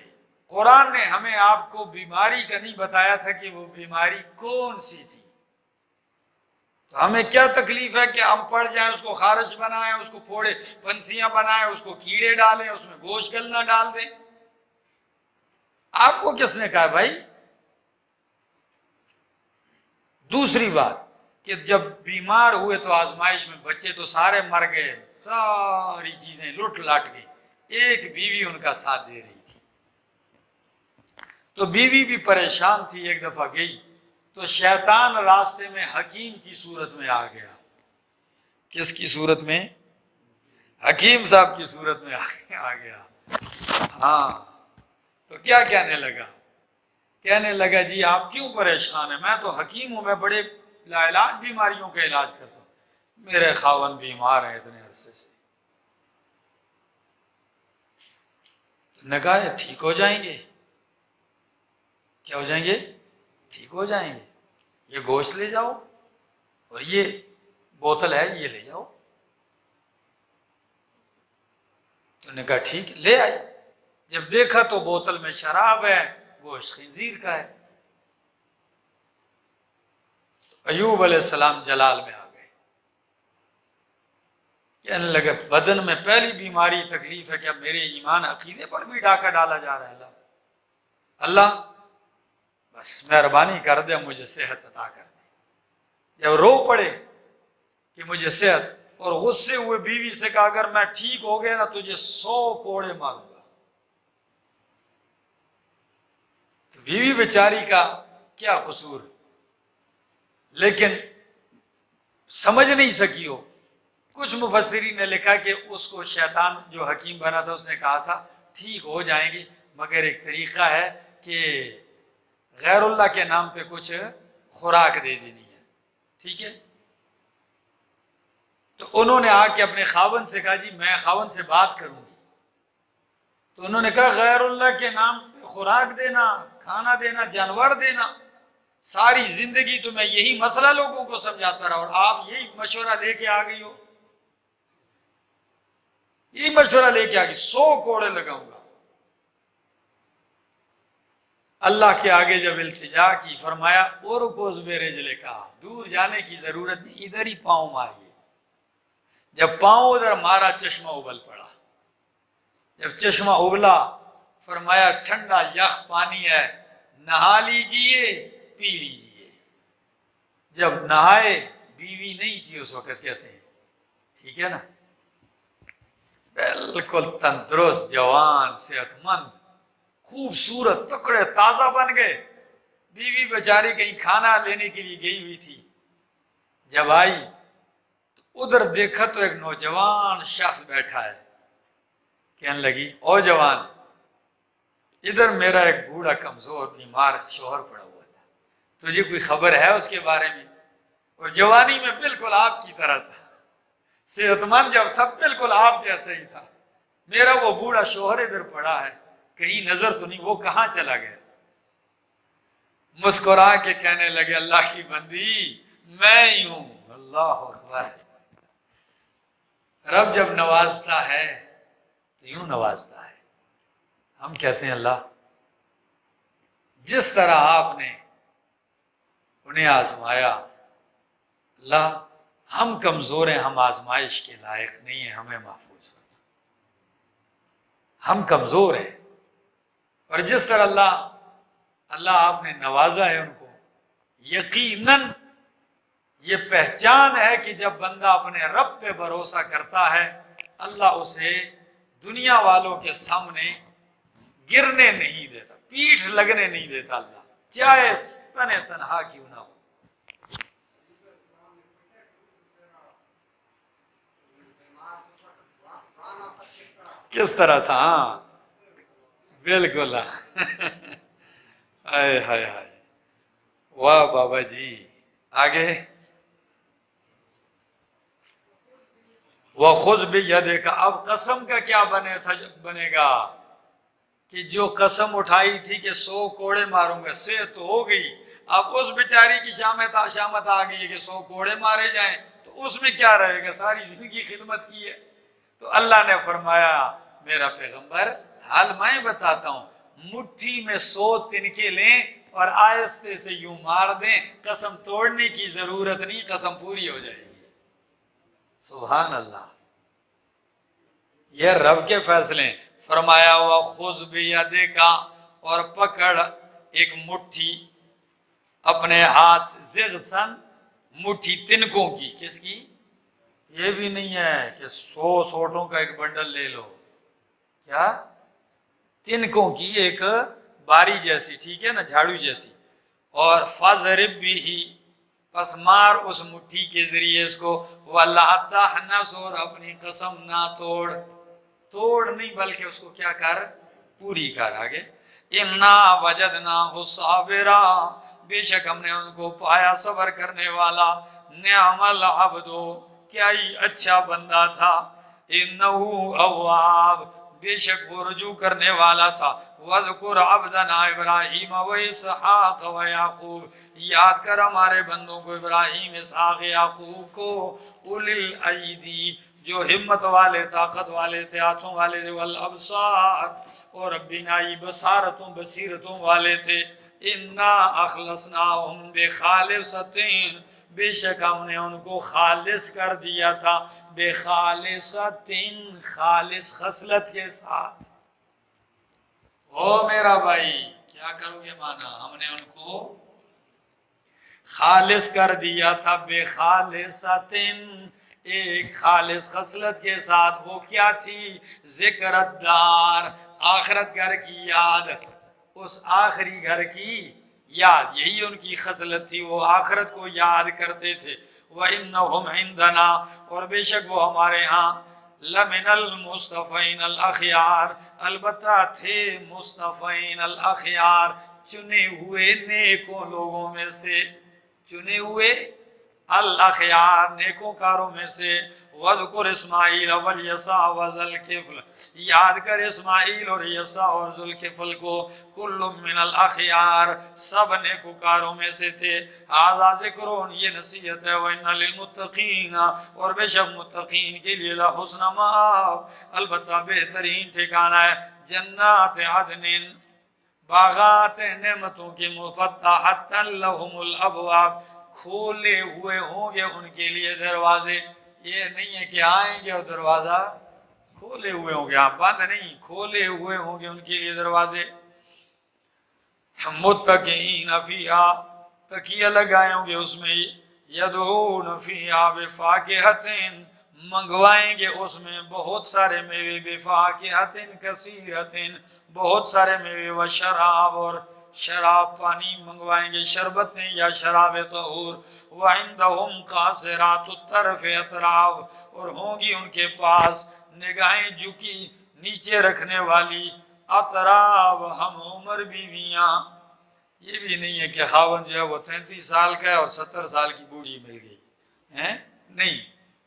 قرآن نے ہمیں آپ کو بیماری کا نہیں بتایا تھا کہ وہ بیماری کون سی تھی، تو ہمیں کیا تکلیف ہے کہ ہم پڑ جائیں، اس کو خارش بنائیں، اس کو پھوڑے پنسیاں بنائیں، اس کو کیڑے ڈالیں، اس میں گوشت گلنا ڈال دیں؟ آپ کو کس نے کہا بھائی؟ دوسری بات کہ جب بیمار ہوئے تو آزمائش میں، بچے تو سارے مر گئے، ساری چیزیں لٹ لاٹ گئی، ایک بیوی ان کا ساتھ دے رہی تھی، تو بیوی بھی پریشان تھی۔ ایک دفعہ گئی تو شیطان راستے میں حکیم کی صورت میں آ گیا۔ کس کی صورت میں؟ حکیم صاحب کی صورت میں آ گیا۔ ہاں، تو کیا کہنے لگا؟ کہنے لگا جی آپ کیوں پریشان ہیں؟ میں تو حکیم ہوں، میں بڑے لا علاج بیماریوں کا علاج کرتا ہوں، میرے خاوند بیمار ہیں اتنے عرصے سے۔ نے کہا یہ ٹھیک ہو جائیں گے۔ کیا ہو جائیں گے؟ ٹھیک ہو جائیں گے، یہ گوشت لے جاؤ اور یہ بوتل ہے یہ لے جاؤ۔ تو نے کہا ٹھیک، لے آئی۔ جب دیکھا تو بوتل میں شراب ہے، گوشت خنزیر کا ہے۔ ایوب علیہ السلام جلال میں آ گئے، کہنے لگے بدن میں پہلی بیماری تکلیف ہے، کیا میرے ایمان عقیدے پر بھی ڈاکہ ڈالا جا رہا ہے؟ اللہ بس مہربانی کر دے، مجھے صحت عطا کر دے۔ جب رو پڑے کہ مجھے صحت، اور غصے ہوئے بیوی سے کہا اگر میں ٹھیک ہو گیا نا تجھے 100 کوڑے ماروں گا۔ تو بیوی بیچاری کا کیا قصور، لیکن سمجھ نہیں سکی ہو۔ کچھ مفسرین نے لکھا کہ اس کو شیطان جو حکیم بنا تھا اس نے کہا تھا ٹھیک ہو جائیں گی، مگر ایک طریقہ ہے کہ غیر اللہ کے نام پہ کچھ خوراک دے دینی ہے، ٹھیک ہے؟ تو انہوں نے آ کے اپنے خاوند سے کہا جی میں خاوند سے بات کروں گی۔ تو انہوں نے کہا غیر اللہ کے نام پہ خوراک دینا، کھانا دینا، جانور دینا، ساری زندگی تو میں یہی مسئلہ لوگوں کو سمجھاتا رہا اور آپ یہی مشورہ لے کے آ گئی ہو، یہی مشورہ لے کے آ گئی، 100 کوڑے لگاؤں گا۔ اللہ کے آگے جب التجا کی، فرمایا ارکض برجلک، دور جانے کی ضرورت نہیں، ادھر ہی پاؤں ماریے۔ جب پاؤں ادھر مارا چشمہ ابل پڑا، جب چشمہ ابلا فرمایا ٹھنڈا یخ پانی ہے، نہا لیجئے پی لیجئے۔ جب نہائے، بیوی نہیں تھی اس وقت، کہتے ہیں، ٹھیک ہے نا، بالکل تندرست، جوان، صحت مند، خوبصورت، تکڑے تازہ بن گئے۔ بیوی بیچاری کہیں کھانا لینے کے لیے گئی ہوئی تھی، جب آئی تو ادھر دیکھا تو ایک نوجوان شخص بیٹھا ہے، کہنے لگی او جوان، ادھر میرا ایک بوڑھا کمزور بیمار شوہر پڑا ہوا تھا، تجھے کوئی خبر ہے اس کے بارے میں؟ اور جوانی میں بالکل آپ کی طرح تھا، صحت مند جب تھا بالکل آپ جیسا ہی تھا، میرا وہ بوڑھا شوہر ادھر پڑا ہے، کہیں نظر تو نہیں، وہ کہاں چلا گیا؟ مسکرا کے کہنے لگے اللہ کی بندی میں ہی ہوں۔ اللہ اکبر۔ رب جب نوازتا ہے تو یوں نوازتا ہے۔ ہم کہتے ہیں اللہ جس طرح آپ نے انہیں آزمایا، اللہ ہم کمزور ہیں، ہم آزمائش کے لائق نہیں ہیں، ہمیں محفوظ رکھنا، ہم کمزور ہیں۔ اور جس طرح اللہ آپ نے نوازا ہے ان کو، یقیناً یہ پہچان ہے کہ جب بندہ اپنے رب پہ بھروسہ کرتا ہے، اللہ اسے دنیا والوں کے سامنے گرنے نہیں دیتا، پیٹھ لگنے نہیں دیتا، اللہ چاہے تنہ تنہا کیوں نہ ہو۔ کس طرح تھا؟ ہاں بالکل، ہائے ہائے ہائے، واہ بابا جی۔ آگے وَخُذْ بِيَدِكَ، اب قسم کا کیا بنے گا کہ جو قسم اٹھائی تھی کہ 100 کوڑے ماروں گا، صحت تو ہو گئی، اب اس بیچاری کی شامت آ گئی ہے کہ 100 کوڑے مارے جائیں، تو اس میں کیا رہے گا؟ ساری زندگی خدمت کی ہے۔ تو اللہ نے فرمایا میرا پیغمبر حال میں بتاتا ہوں، مٹھی میں 100 تنکے لیں اور آہستہ سے یوں مار دیں، قسم توڑنے کی ضرورت نہیں، قسم پوری ہو جائے گی۔ سبحان اللہ، یہ رب کے فیصلے۔ فرمایا وَخُذْ بِيَدِكَ، اور پکڑ ایک مٹھی اپنے ہاتھ سے، زغسن مٹھی تنکوں کی، کس کی؟ یہ بھی نہیں ہے کہ 100 سوٹوں کا ایک بنڈل لے لو، کیا؟ تنکوں کی ایک باری جیسی، ٹھیک ہے نا، جھاڑو جیسی، اور فَضْرِبْ بِهِ، پس مار اس مٹھی کے ذریعے اس کو، وَلَا تَحْنَثْ، اور اپنی قسم نہ توڑ نہیں بلکہ اس کو کیا کر؟ پوری کر۔ آگے اِنَّا وَجَدْنَاهُ صَابِرًا، بے شک ہم نے ان کو پایا صبر کرنے والا، نعم العبد، کیا ہی اچھا بندہ تھا، اِنَّهُ اواب، بے شک وہ رجوع کرنے والا تھا، وَذْكُرْ عَبْدَنَا ابراہیم وَإِسْحَاقَ وَيَعْقُوب، یاد کر ہمارے بندوں کو، ابراہیم، اسحاق، یعقوب کو، اُولِي الْأَيْدِي، جو ہمت والے، طاقت والے تھے، ہاتھوں والے تھے، والابصار، اور بینائی، بصارتوں، بصیرتوں والے تھے، انا اخلصناہم بخالصتین، بے شک ہم نے ان کو خالص کر دیا تھا، بخالصتین، خالص خصلت کے ساتھ۔ او میرا بھائی کیا کرو گے مانا؟ ہم نے ان کو خالص کر دیا تھا، بخالصتین، ایک خالص خصلت کے ساتھ۔ وہ کیا تھی؟ ذکر الدار، آخرت گھر کی یاد، اس آخری گھر کی یاد، یہی ان کی خصلت تھی، وہ آخرت کو یاد کرتے تھے۔ وَإِنَّهُمْ عِنْدَنَا، اور بے شک وہ ہمارے ہاں، لَمِنَ الْمُصْطَفَيْنَ الْأَخْيَارِ، البتہ تھے مصطفین الاخیار، چنے ہوئے نیکوں لوگوں میں سے، چنے ہوئے الاخیار، نیکوں کاروں میں سے۔ وَذْكُرْ اسماعیل وَالْيَسَعَ وَذَا الْكِفْلِ، یاد کر اسماعیل اور یسع اور ذو الکفل کو، کل من الاخیار، سب نیکوکاروں میں سے تھے۔ ھذا ذکرون، یہ نصیحت ہے، وَإِنَّ لِلْمُتَّقِينَ، اور بے شک متقین کے لیے لَحُسْنَ مآب، البتہ بہترین ٹھکانہ ہے، جنات عدن، باغات نعمتوں کے، مفتحۃ لہم الابواب، کھولے ہوئے ہوں گے ان کے لیے دروازے۔ یہ نہیں ہے کہ آئیں گے اور دروازہ کھولے ہوئے ہوں گے، آپ بند نہیں، کھولے ہوئے ہوں گے ان کے لیے دروازے۔ متکئین فیہا، تکیہ لگائے ہوں گے اس میں، یدعون فیہا بفاکہۃ، منگوائیں گے اس میں بہت سارے میوے، بفاکہۃ کثیرۃ، بہت سارے میوے، وشراب، اور شراب، پانی منگوائیں گے، شربتیں یا شراب طہور۔ وعندہم قاصرات الطرف اطراب، اور ہوں گی ان کے پاس نگاہیں جھکی نیچے رکھنے والی، اطراب، ہم عمر بیویاں۔ یہ بھی نہیں ہے کہ خاوند جو ہے وہ 33 سال کا ہے اور 70 سال کی بوڑھی مل گئی ہے، نہیں،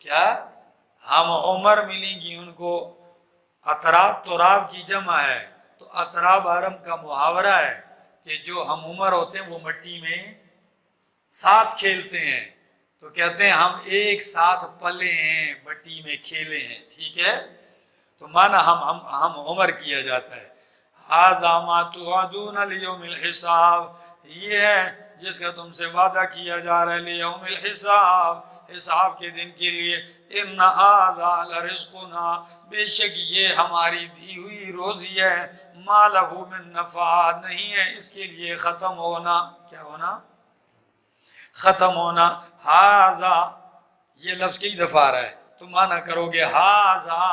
کیا ہم عمر ملیں گی ان کو۔ اطراب تراب کی جمع ہے، تو اطراب عرب کا محاورہ ہے کہ جو ہم عمر ہوتے ہیں وہ مٹی میں ساتھ کھیلتے ہیں، تو کہتے ہیں ہم ایک ساتھ پلے ہیں، مٹی میں کھیلے ہیں، ٹھیک ہے، تو مانا ہم عمر کیا جاتا ہے۔ ھذا ما توعدون لیوم الحساب، یہ ہے جس کا تم سے وعدہ کیا جا رہا ہے، لیوم الحساب، حساب کے دن کے لیے۔ ان ھذا لرزقنا، بے شک یہ ہماری دی ہوئی روزی ہے، ما لہ من نفاد، نہیں ہے اس کے لیے ختم ہونا، کیا ہونا؟ ختم ہونا۔ ھذا، یہ لفظ کئی دفعہ آ رہا ہے، تو مانا کرو گے ھذا،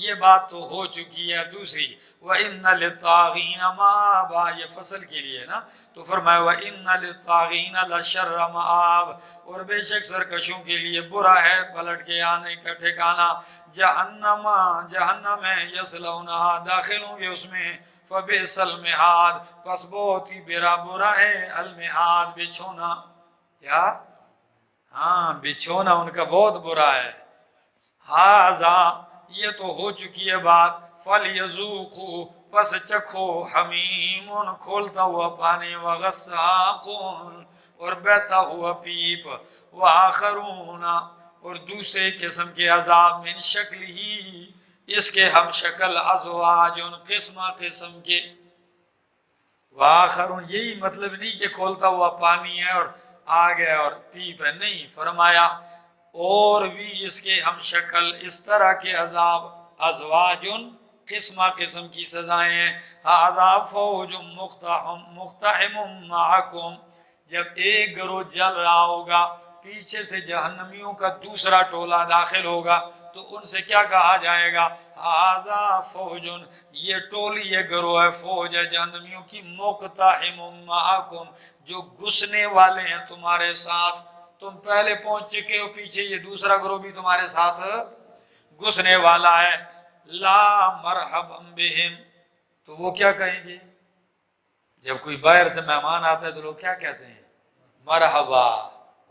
یہ بات تو ہو چکی ہے دوسری، وَإِنَّ لِلطَّاغِينَ مَآبًا، یہ فصل کے لیے نا، تو فرمایا وَإِنَّ لِلطَّاغِينَ لَشَرَّ مَآب، اور بے شک سرکشوں کے لیے برا ہے پلٹ کے آنے کا ٹھکانہ، جہنم، جہنم ہے، یصلونھا، داخل ہوں گے اس میں، فبئس المہاد، پس بہت ہی برا ہے، المہاد، بچھونا، کیا؟ ہاں، بچھونا ان کا بہت برا ہے۔ ھذا، یہ تو ہو چکی ہے بات، فَلْيَذُوقُوا، پس چکھو، حمیم، کھولتا ہوا پانی، وَغَسَّاقٌ، اور بہتا ہوا پیپ، وآخرون اور دوسرے قسم کے عذاب من شکل ہی اس کے ہم شکل، ازواج قسمہ قسم کے، وآخرون یہی مطلب نہیں کہ کھولتا ہوا پانی ہے اور آگ ہے اور پیپ ہے، نہیں، فرمایا اور بھی اس کے ہم شکل اس طرح کے عذاب، ازواج قسمہ قسم کی سزائیں ہیں، عذاب فوج مقتحم معکم جب ایک گروہ جل رہا ہوگا پیچھے سے جہنمیوں کا دوسرا ٹولہ داخل ہوگا تو ان سے کیا کہا جائے گا، ھذا فوج یہ ٹولی یہ گروہ ہے، فوج ہے جہنمیوں کی، مقتحم معکم جو گھسنے والے ہیں تمہارے ساتھ، تم پہلے پہنچ چکے ہو، پیچھے یہ دوسرا گروہ بھی تمہارے ساتھ گھسنے والا ہے، لا مرحبا بہم تو وہ کیا کہیں گے، جب کوئی باہر سے مہمان آتا ہے تو لوگ کیا کہتے ہیں، مرحبا،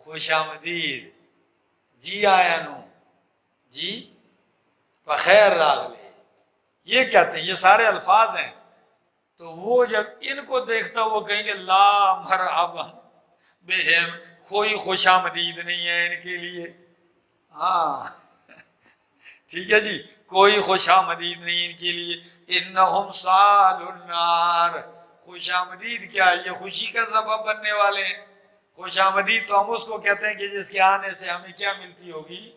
خوش آمدید، جی آیا نو، جی بخیر راغلے، یہ کہتے ہیں، یہ سارے الفاظ ہیں، تو وہ جب ان کو دیکھتا وہ کہیں گے لا مرحبا بہم کوئی خوش آمدید نہیں ہے ان کے لیے، ہاں ٹھیک ہے جی، کوئی خوش آمدید نہیں ان کے لیے، انہم سال النار خوش آمدید کیا ہے، یہ خوشی کا سبب بننے والے ہیں، خوش آمدید تو ہم اس کو کہتے ہیں کہ جس کے آنے سے ہمیں کیا ملتی ہوگی،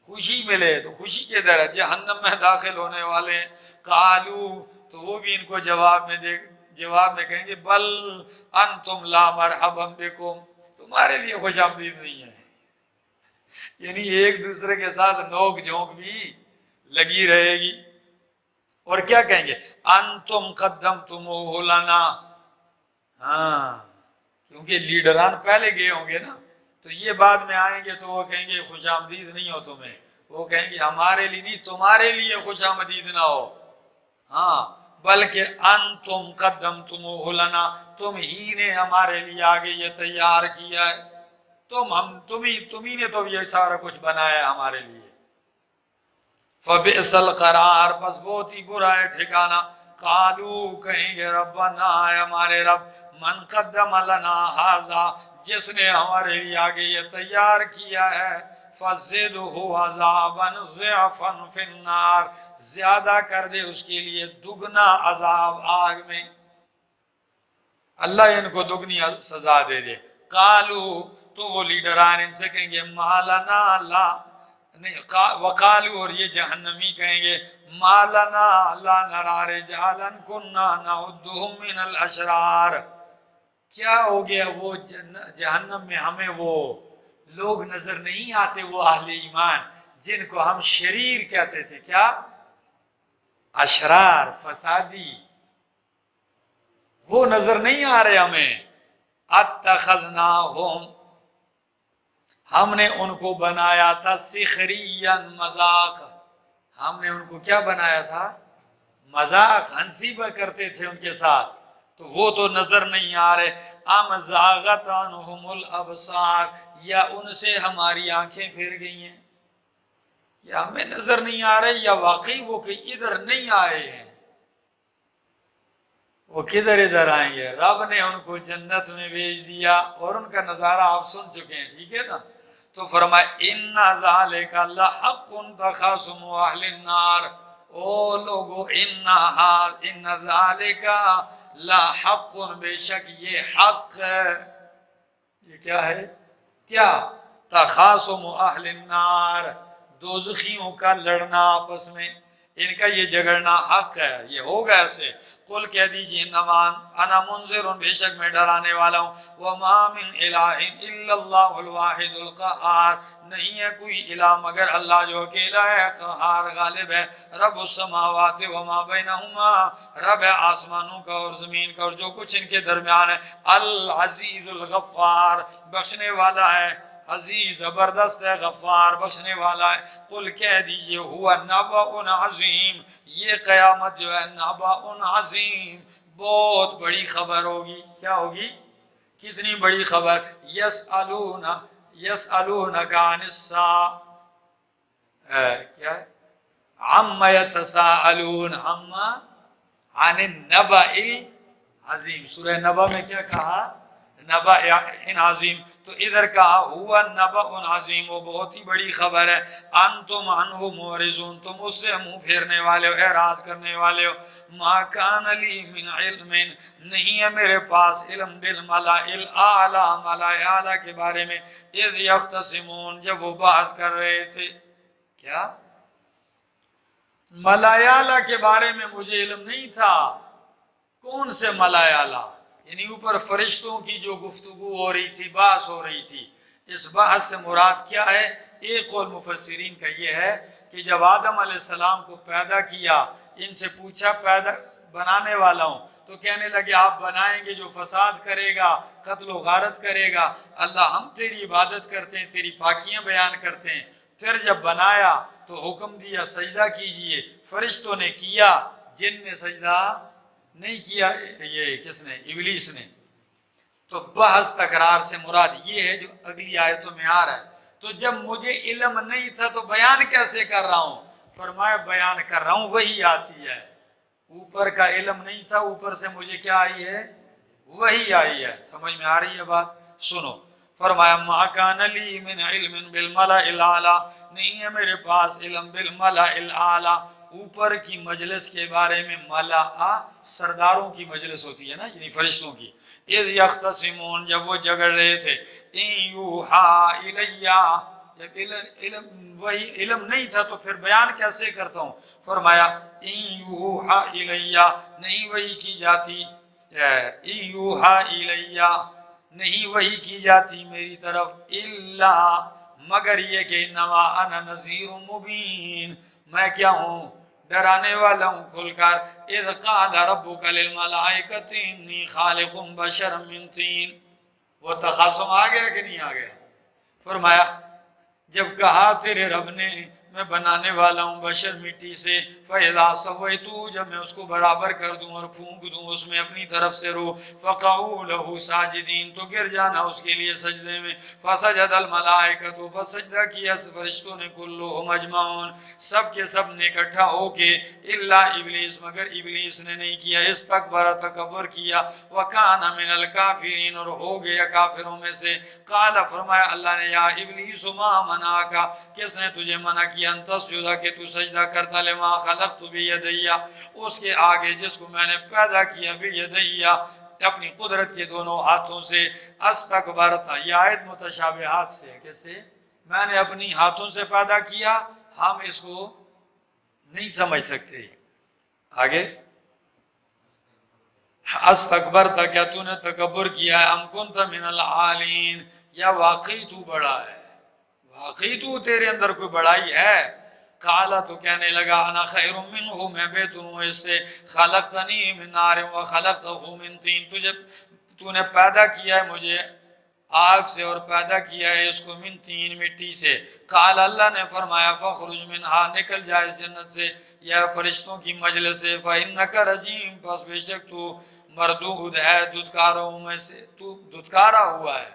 خوشی ملے، تو خوشی کے در جہنم میں داخل ہونے والے ہیں، قالو تو وہ بھی ان کو جواب میں کہیں گے بل انتم لا مرحبا بکم تمہارے لیے خوش آمدید نہیں ہے، یعنی ایک دوسرے کے ساتھ نوک جھونک بھی لگی رہے گی، اور کیا کہیں گے انتم قدمتموہ لنا، ہاں کیونکہ لیڈران پہلے گئے ہوں گے نا، تو یہ بعد میں آئیں گے تو وہ کہیں گے خوش آمدید نہیں ہو تمہیں، وہ کہیں گے ہمارے لیے نہیں تمہارے لیے خوش آمدید نہ ہو، ہاں بلکہ انتم قدمتموہ لنا تم ہی نے ہمارے لیے آگے یہ تیار کیا ہے، تمہیں نے تو یہ سارا کچھ بنایا ہے ہمارے لیے، فبئس القرار بس بہت ہی برا ہے ٹھکانہ، قالو کہیں گے ربنا اے ہمارے رب من قدم لنا ھذا جس نے ہمارے لیے آگے یہ تیار کیا ہے، فزدہ عذابا ضعفا فی النار زیادہ کر دے اس کے لیے دگنا عذاب آگ میں، اللہ ان کو دگنی سزا دے دے، قالو تو وہ لیڈران ان سے کہیں گے ما لنا لا نہیں وقالو اور یہ جہنمی کہیں گے ما لنا لا نرى رجالا كنا نعدهم من الاشرار، کیا ہو گیا وہ جہنم میں ہمیں وہ لوگ نظر نہیں آتے، وہ اہل ایمان جن کو ہم شریر کہتے تھے، کیا اشرار فسادی، وہ نظر نہیں آ رہے ہمیں، اتخذناہم ہم نے ان کو بنایا تھا سخریا مذاق، ہم نے ان کو کیا بنایا تھا، مذاق، ہنسی کرتے تھے ان کے ساتھ، تو وہ تو نظر نہیں آ رہے، ام زاغت عنہم الابصار یا ان سے ہماری آنکھیں پھر گئی ہیں، یا ہمیں نظر نہیں آ رہے یا واقعی وہ کہ ادھر نہیں آئے ہیں، وہ کدھر ادھر آئیں گے، رب نے ان کو جنت میں بھیج دیا اور ان کا نظارہ آپ سن چکے ہیں، ٹھیک ہے نا، تو فرمائے ان ذالک لحق تخاصم اہل النار، او لوگو ان ذالک لحق بے شک یہ حق ہے، یہ کیا ہے، کیا تخاصم اہل النار دوزخیوں کا لڑنا آپس میں، ان کا یہ جھگڑنا حق ہے، یہ ہوگا ایسے، قل کہہ دیجئے نمان انا منذر بے شک میں ڈرانے والا ہوں، وما من الہ الا اللہ الواحد القہار نہیں ہے کوئی الہ مگر اللہ جو اکیلا ہے قہار غالب ہے، رب السماوات وما بینہما رب آسمانوں کا اور زمین کا اور جو کچھ ان کے درمیان ہے، العزیز الغفار بخشنے والا ہے، عزیز زبردست ہے، غفار بخشنے والا ہے، قل کہہ دیجئے ہوا نبأ عظیم یہ قیامت جو ہے نبأ عظیم بہت بڑی خبر ہوگی، کیا ہوگی، کتنی بڑی خبر، یسألونک عن الساعہ کیا ہے عما یتساءلون عن النبأ العظیم، سورہ نبأ میں کیا کہا، نبأ عظیم، تو ادھر کہا ہوا نبأ عظیم، وہ بہت ہی بڑی خبر ہے، انتم عنہ معرضون، تم اس سے منہ پھیرنے والے ہو، اعراض کرنے والے ہو، ما کان لی من علم، نہیں ہے میرے پاس علم بالملأ الاعلی، ملأ اعلی کے بارے میں، اذ یختصمون، جب وہ بحث کر رہے تھے، کیا ملأ اعلی کے بارے میں مجھے علم نہیں تھا؟ کون سے ملأ اعلی؟ یعنی اوپر فرشتوں کی جو گفتگو ہو رہی تھی، بحث ہو رہی تھی، اس بحث سے مراد کیا ہے؟ ایک قول مفسرین کا یہ ہے کہ جب آدم علیہ السلام کو پیدا کیا، ان سے پوچھا پیدا بنانے والا ہوں، تو کہنے لگے آپ بنائیں گے جو فساد کرے گا، قتل و غارت کرے گا، اللہ ہم تیری عبادت کرتے ہیں، تیری پاکیاں بیان کرتے ہیں۔ پھر جب بنایا تو حکم دیا سجدہ کیجئے، فرشتوں نے کیا، جن نے سجدہ نہیں کیا، یہ کس نے؟ ابلیس نے۔ تو بحث تکرار سے مراد یہ ہے جو اگلی آیتوں میں آ رہا ہے۔ تو جب مجھے علم نہیں تھا تو بیان کیسے کر رہا ہوں؟ فرمایا بیان کر رہا ہوں، وہی آتی ہے، اوپر کا علم نہیں تھا، اوپر سے مجھے کیا آئی ہے؟ وہی آئی ہے۔ سمجھ میں آ رہی ہے بات؟ سنو، فرمایا ما کان لی من علم بالملأ الاعلی، نہیں ہے میرے پاس علم بالملأ الاعلی، اوپر کی مجلس کے بارے میں، ملأ سرداروں کی مجلس ہوتی ہے نا، یعنی فرشتوں کی، اذ یختصمون، جب وہ جھگڑ رہے تھے، ان یوحى الیہ، جب وہی علم نہیں تھا تو پھر بیان کیسے کرتا ہوں؟ فرمایا ان یوحى الیہ، نہیں وحی کی جاتی، ان یوحى الیہ، نہیں وحی کی جاتی میری طرف، الا، مگر یہ کہ انما انا نذیر مبین، میں کیا ہوں؟ ڈرانے والا ہوں کھل کر۔ اذ قال ربک للملائکۃ انی خالق بشرا من طین، وہ تخاصم آ گیا کہ نہیں آ گیا؟ فرمایا جب کہا تیرے رب نے میں بنانے والا ہوں بشر مٹی سے، فَإِذَا سَوَّيْتُ، جب میں اس کو برابر کر دوں اور پھونک دوں اس میں اپنی طرف سے روح، فَقَعُوا لَهُ سَاجِدِينَ، تو گر جانا اس کے لیے سجدے میں، فَسَجَدَ الْمَلَائِكَةُ، بس سجدہ کیا فرشتوں نے، كُلُّهُمْ أَجْمَعُونَ، سب کے سب نے اکٹھا ہو کے، الا ابلیس، مگر ابلیس نے نہیں کیا، استکبر، تکبر کیا، وَكَانَ مِنَ الْكَافِرِينَ، اور ہو گیا کافروں میں سے۔ قال، فرمایا اللہ نے، یا ابلیس ما منعک، کس نے تجھے منع کیا، ان تسجد، کہ تو سجدہ کرتا، لما خلقت بیدی، اس کے آگے جس کو میں نے پیدا کیا، بیدی، اپنی قدرت کے دونوں ہاتھوں سے، استکبرت، یہ آیت متشابہات سے، کیسے؟ میں نے اپنی ہاتھوں سے پیدا کیا، ہم اس کو نہیں سمجھ سکتے۔ آگے، استکبرت، کیا تو نے تکبر کیا ہے، ام کنت من العالین، یا واقعی تو بڑا ہے، واقعی تو تیرے اندر کوئی بڑائی ہے؟ قالا، تو کہنے لگا، انا خیر منہ، میں بہتر ہوں اس سے، خلقتنی من نار و خلقتہ من طین، تو نے پیدا کیا ہے مجھے آگ سے اور پیدا کیا ہے اس کو من طین، مٹی سے۔ قال، اللہ نے فرمایا، فخرج منہا، نکل جائے اس جنت سے یا فرشتوں کی مجلس سے، فإنک رجیم، پس بے شک تو مردود ہے، دھتکاروں میں سے، تو دھتکارا ہوا ہے،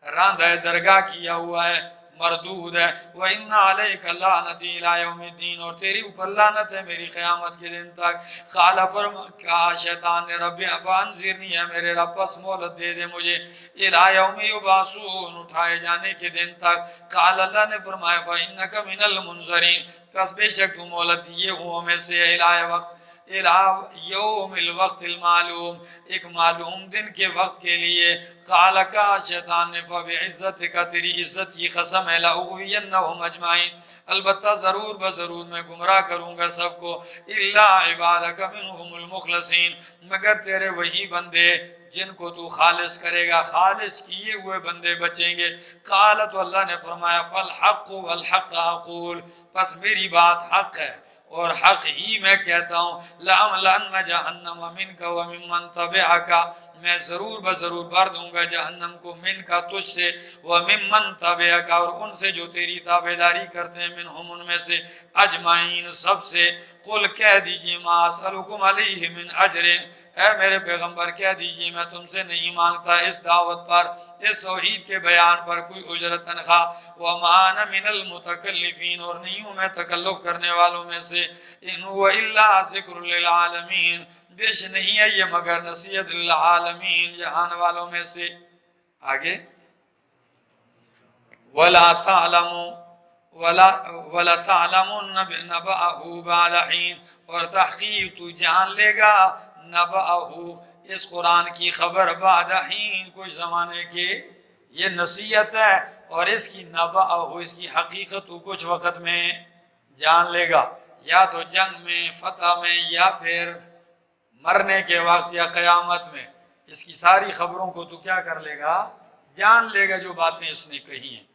راندہ درگاہ کیا ہوا ہے، مردود ہے، وَإِنَّ عَلَيْكَ لَعْنَتِي إِلَىٰ يَوْمِ الدِّينِ، اور تیری اوپر لعنت ہے میری قیامت کے دن تک۔ قال، کہا شیطان نے، رب فانظرنی، ہے میرے رب بس مہلت دے دے مجھے، إِلَىٰ يَوْمِ يُبْعَثُونَ، اٹھائے جانے کے دن تک۔ قال، اللہ نے فرمایا، فَإِنَّكَ مِنَ الْمُنظَرِينَ، پس بے شک تو مہلت دیے ہوں میں سے، إِلَىٰ وقت، إِلَىٰ یوم الوقت المعلوم، ایک معلوم دن کے وقت کے لیے۔ قال، کہا شیطان نے، فبعزتک، تیری عزت کی قسم ہے، لأغوینہم اجمعین، البتہ ضرور بضرور میں گمراہ کروں گا سب کو، الا عبادک منہم المخلصین، مگر تیرے وہی بندے جن کو تو خالص کرے گا، خالص کیے ہوئے بندے بچیں گے۔ قال، تو اللہ نے فرمایا، فالحق والحق اقول، پس میری بات حق ہے اور حق ہی میں کہتا ہوں، لَأَمْلَأَنَّ جَهَنَّمَ مِنْكَ وَمِمَّنْ تَبِعَكَ، میں ضرور بضرور بھر دوں گا جہنم کو، من کا تجھ سے، وَمِمَّنْ تَبِعَكَ، اور ان سے جو تیری تابعداری کرتے ہیں، منہم، ان میں سے، اجمعین، سب سے۔ قل، کہہ دیجئے، ما اسألکم علیہ من اجر، اے میرے پیغمبر کہہ دیجئے میں تم سے نہیں مانگتا اس دعوت پر، اس توحید کے بیان پر کوئی اجرت تنخواہ، وَمَا أَنَا مِنَ الْمُتَكَلِّفِينَ، اور نہیں ہوں میں تکلف کرنے والوں میں سے، إِنْ هُوَ إِلَّا ذِكْرٌ لِلْعَالَمِينَ، بیش نہیں ہے یہ مگر نصیحت للعالمین، جہان والوں میں سے۔ آگے وَلَا تَعْلَمُ وَلَا تَعْلَمُنَّ نَبَأَهُ بَعْدَ حِينٍ، اور تحقیق تو جان لے گا نبأہ اس قرآن کی خبر بعد حین کچھ زمانے کے. یہ نصیحت ہے، اور اس کی نبأہ اس کی حقیقت تو کچھ وقت میں جان لے گا، یا تو جنگ میں، فتح میں، یا پھر مرنے کے وقت یا قیامت میں. اس کی ساری خبروں کو تو کیا کر لے گا؟ جان لے گا جو باتیں اس نے کہی ہیں.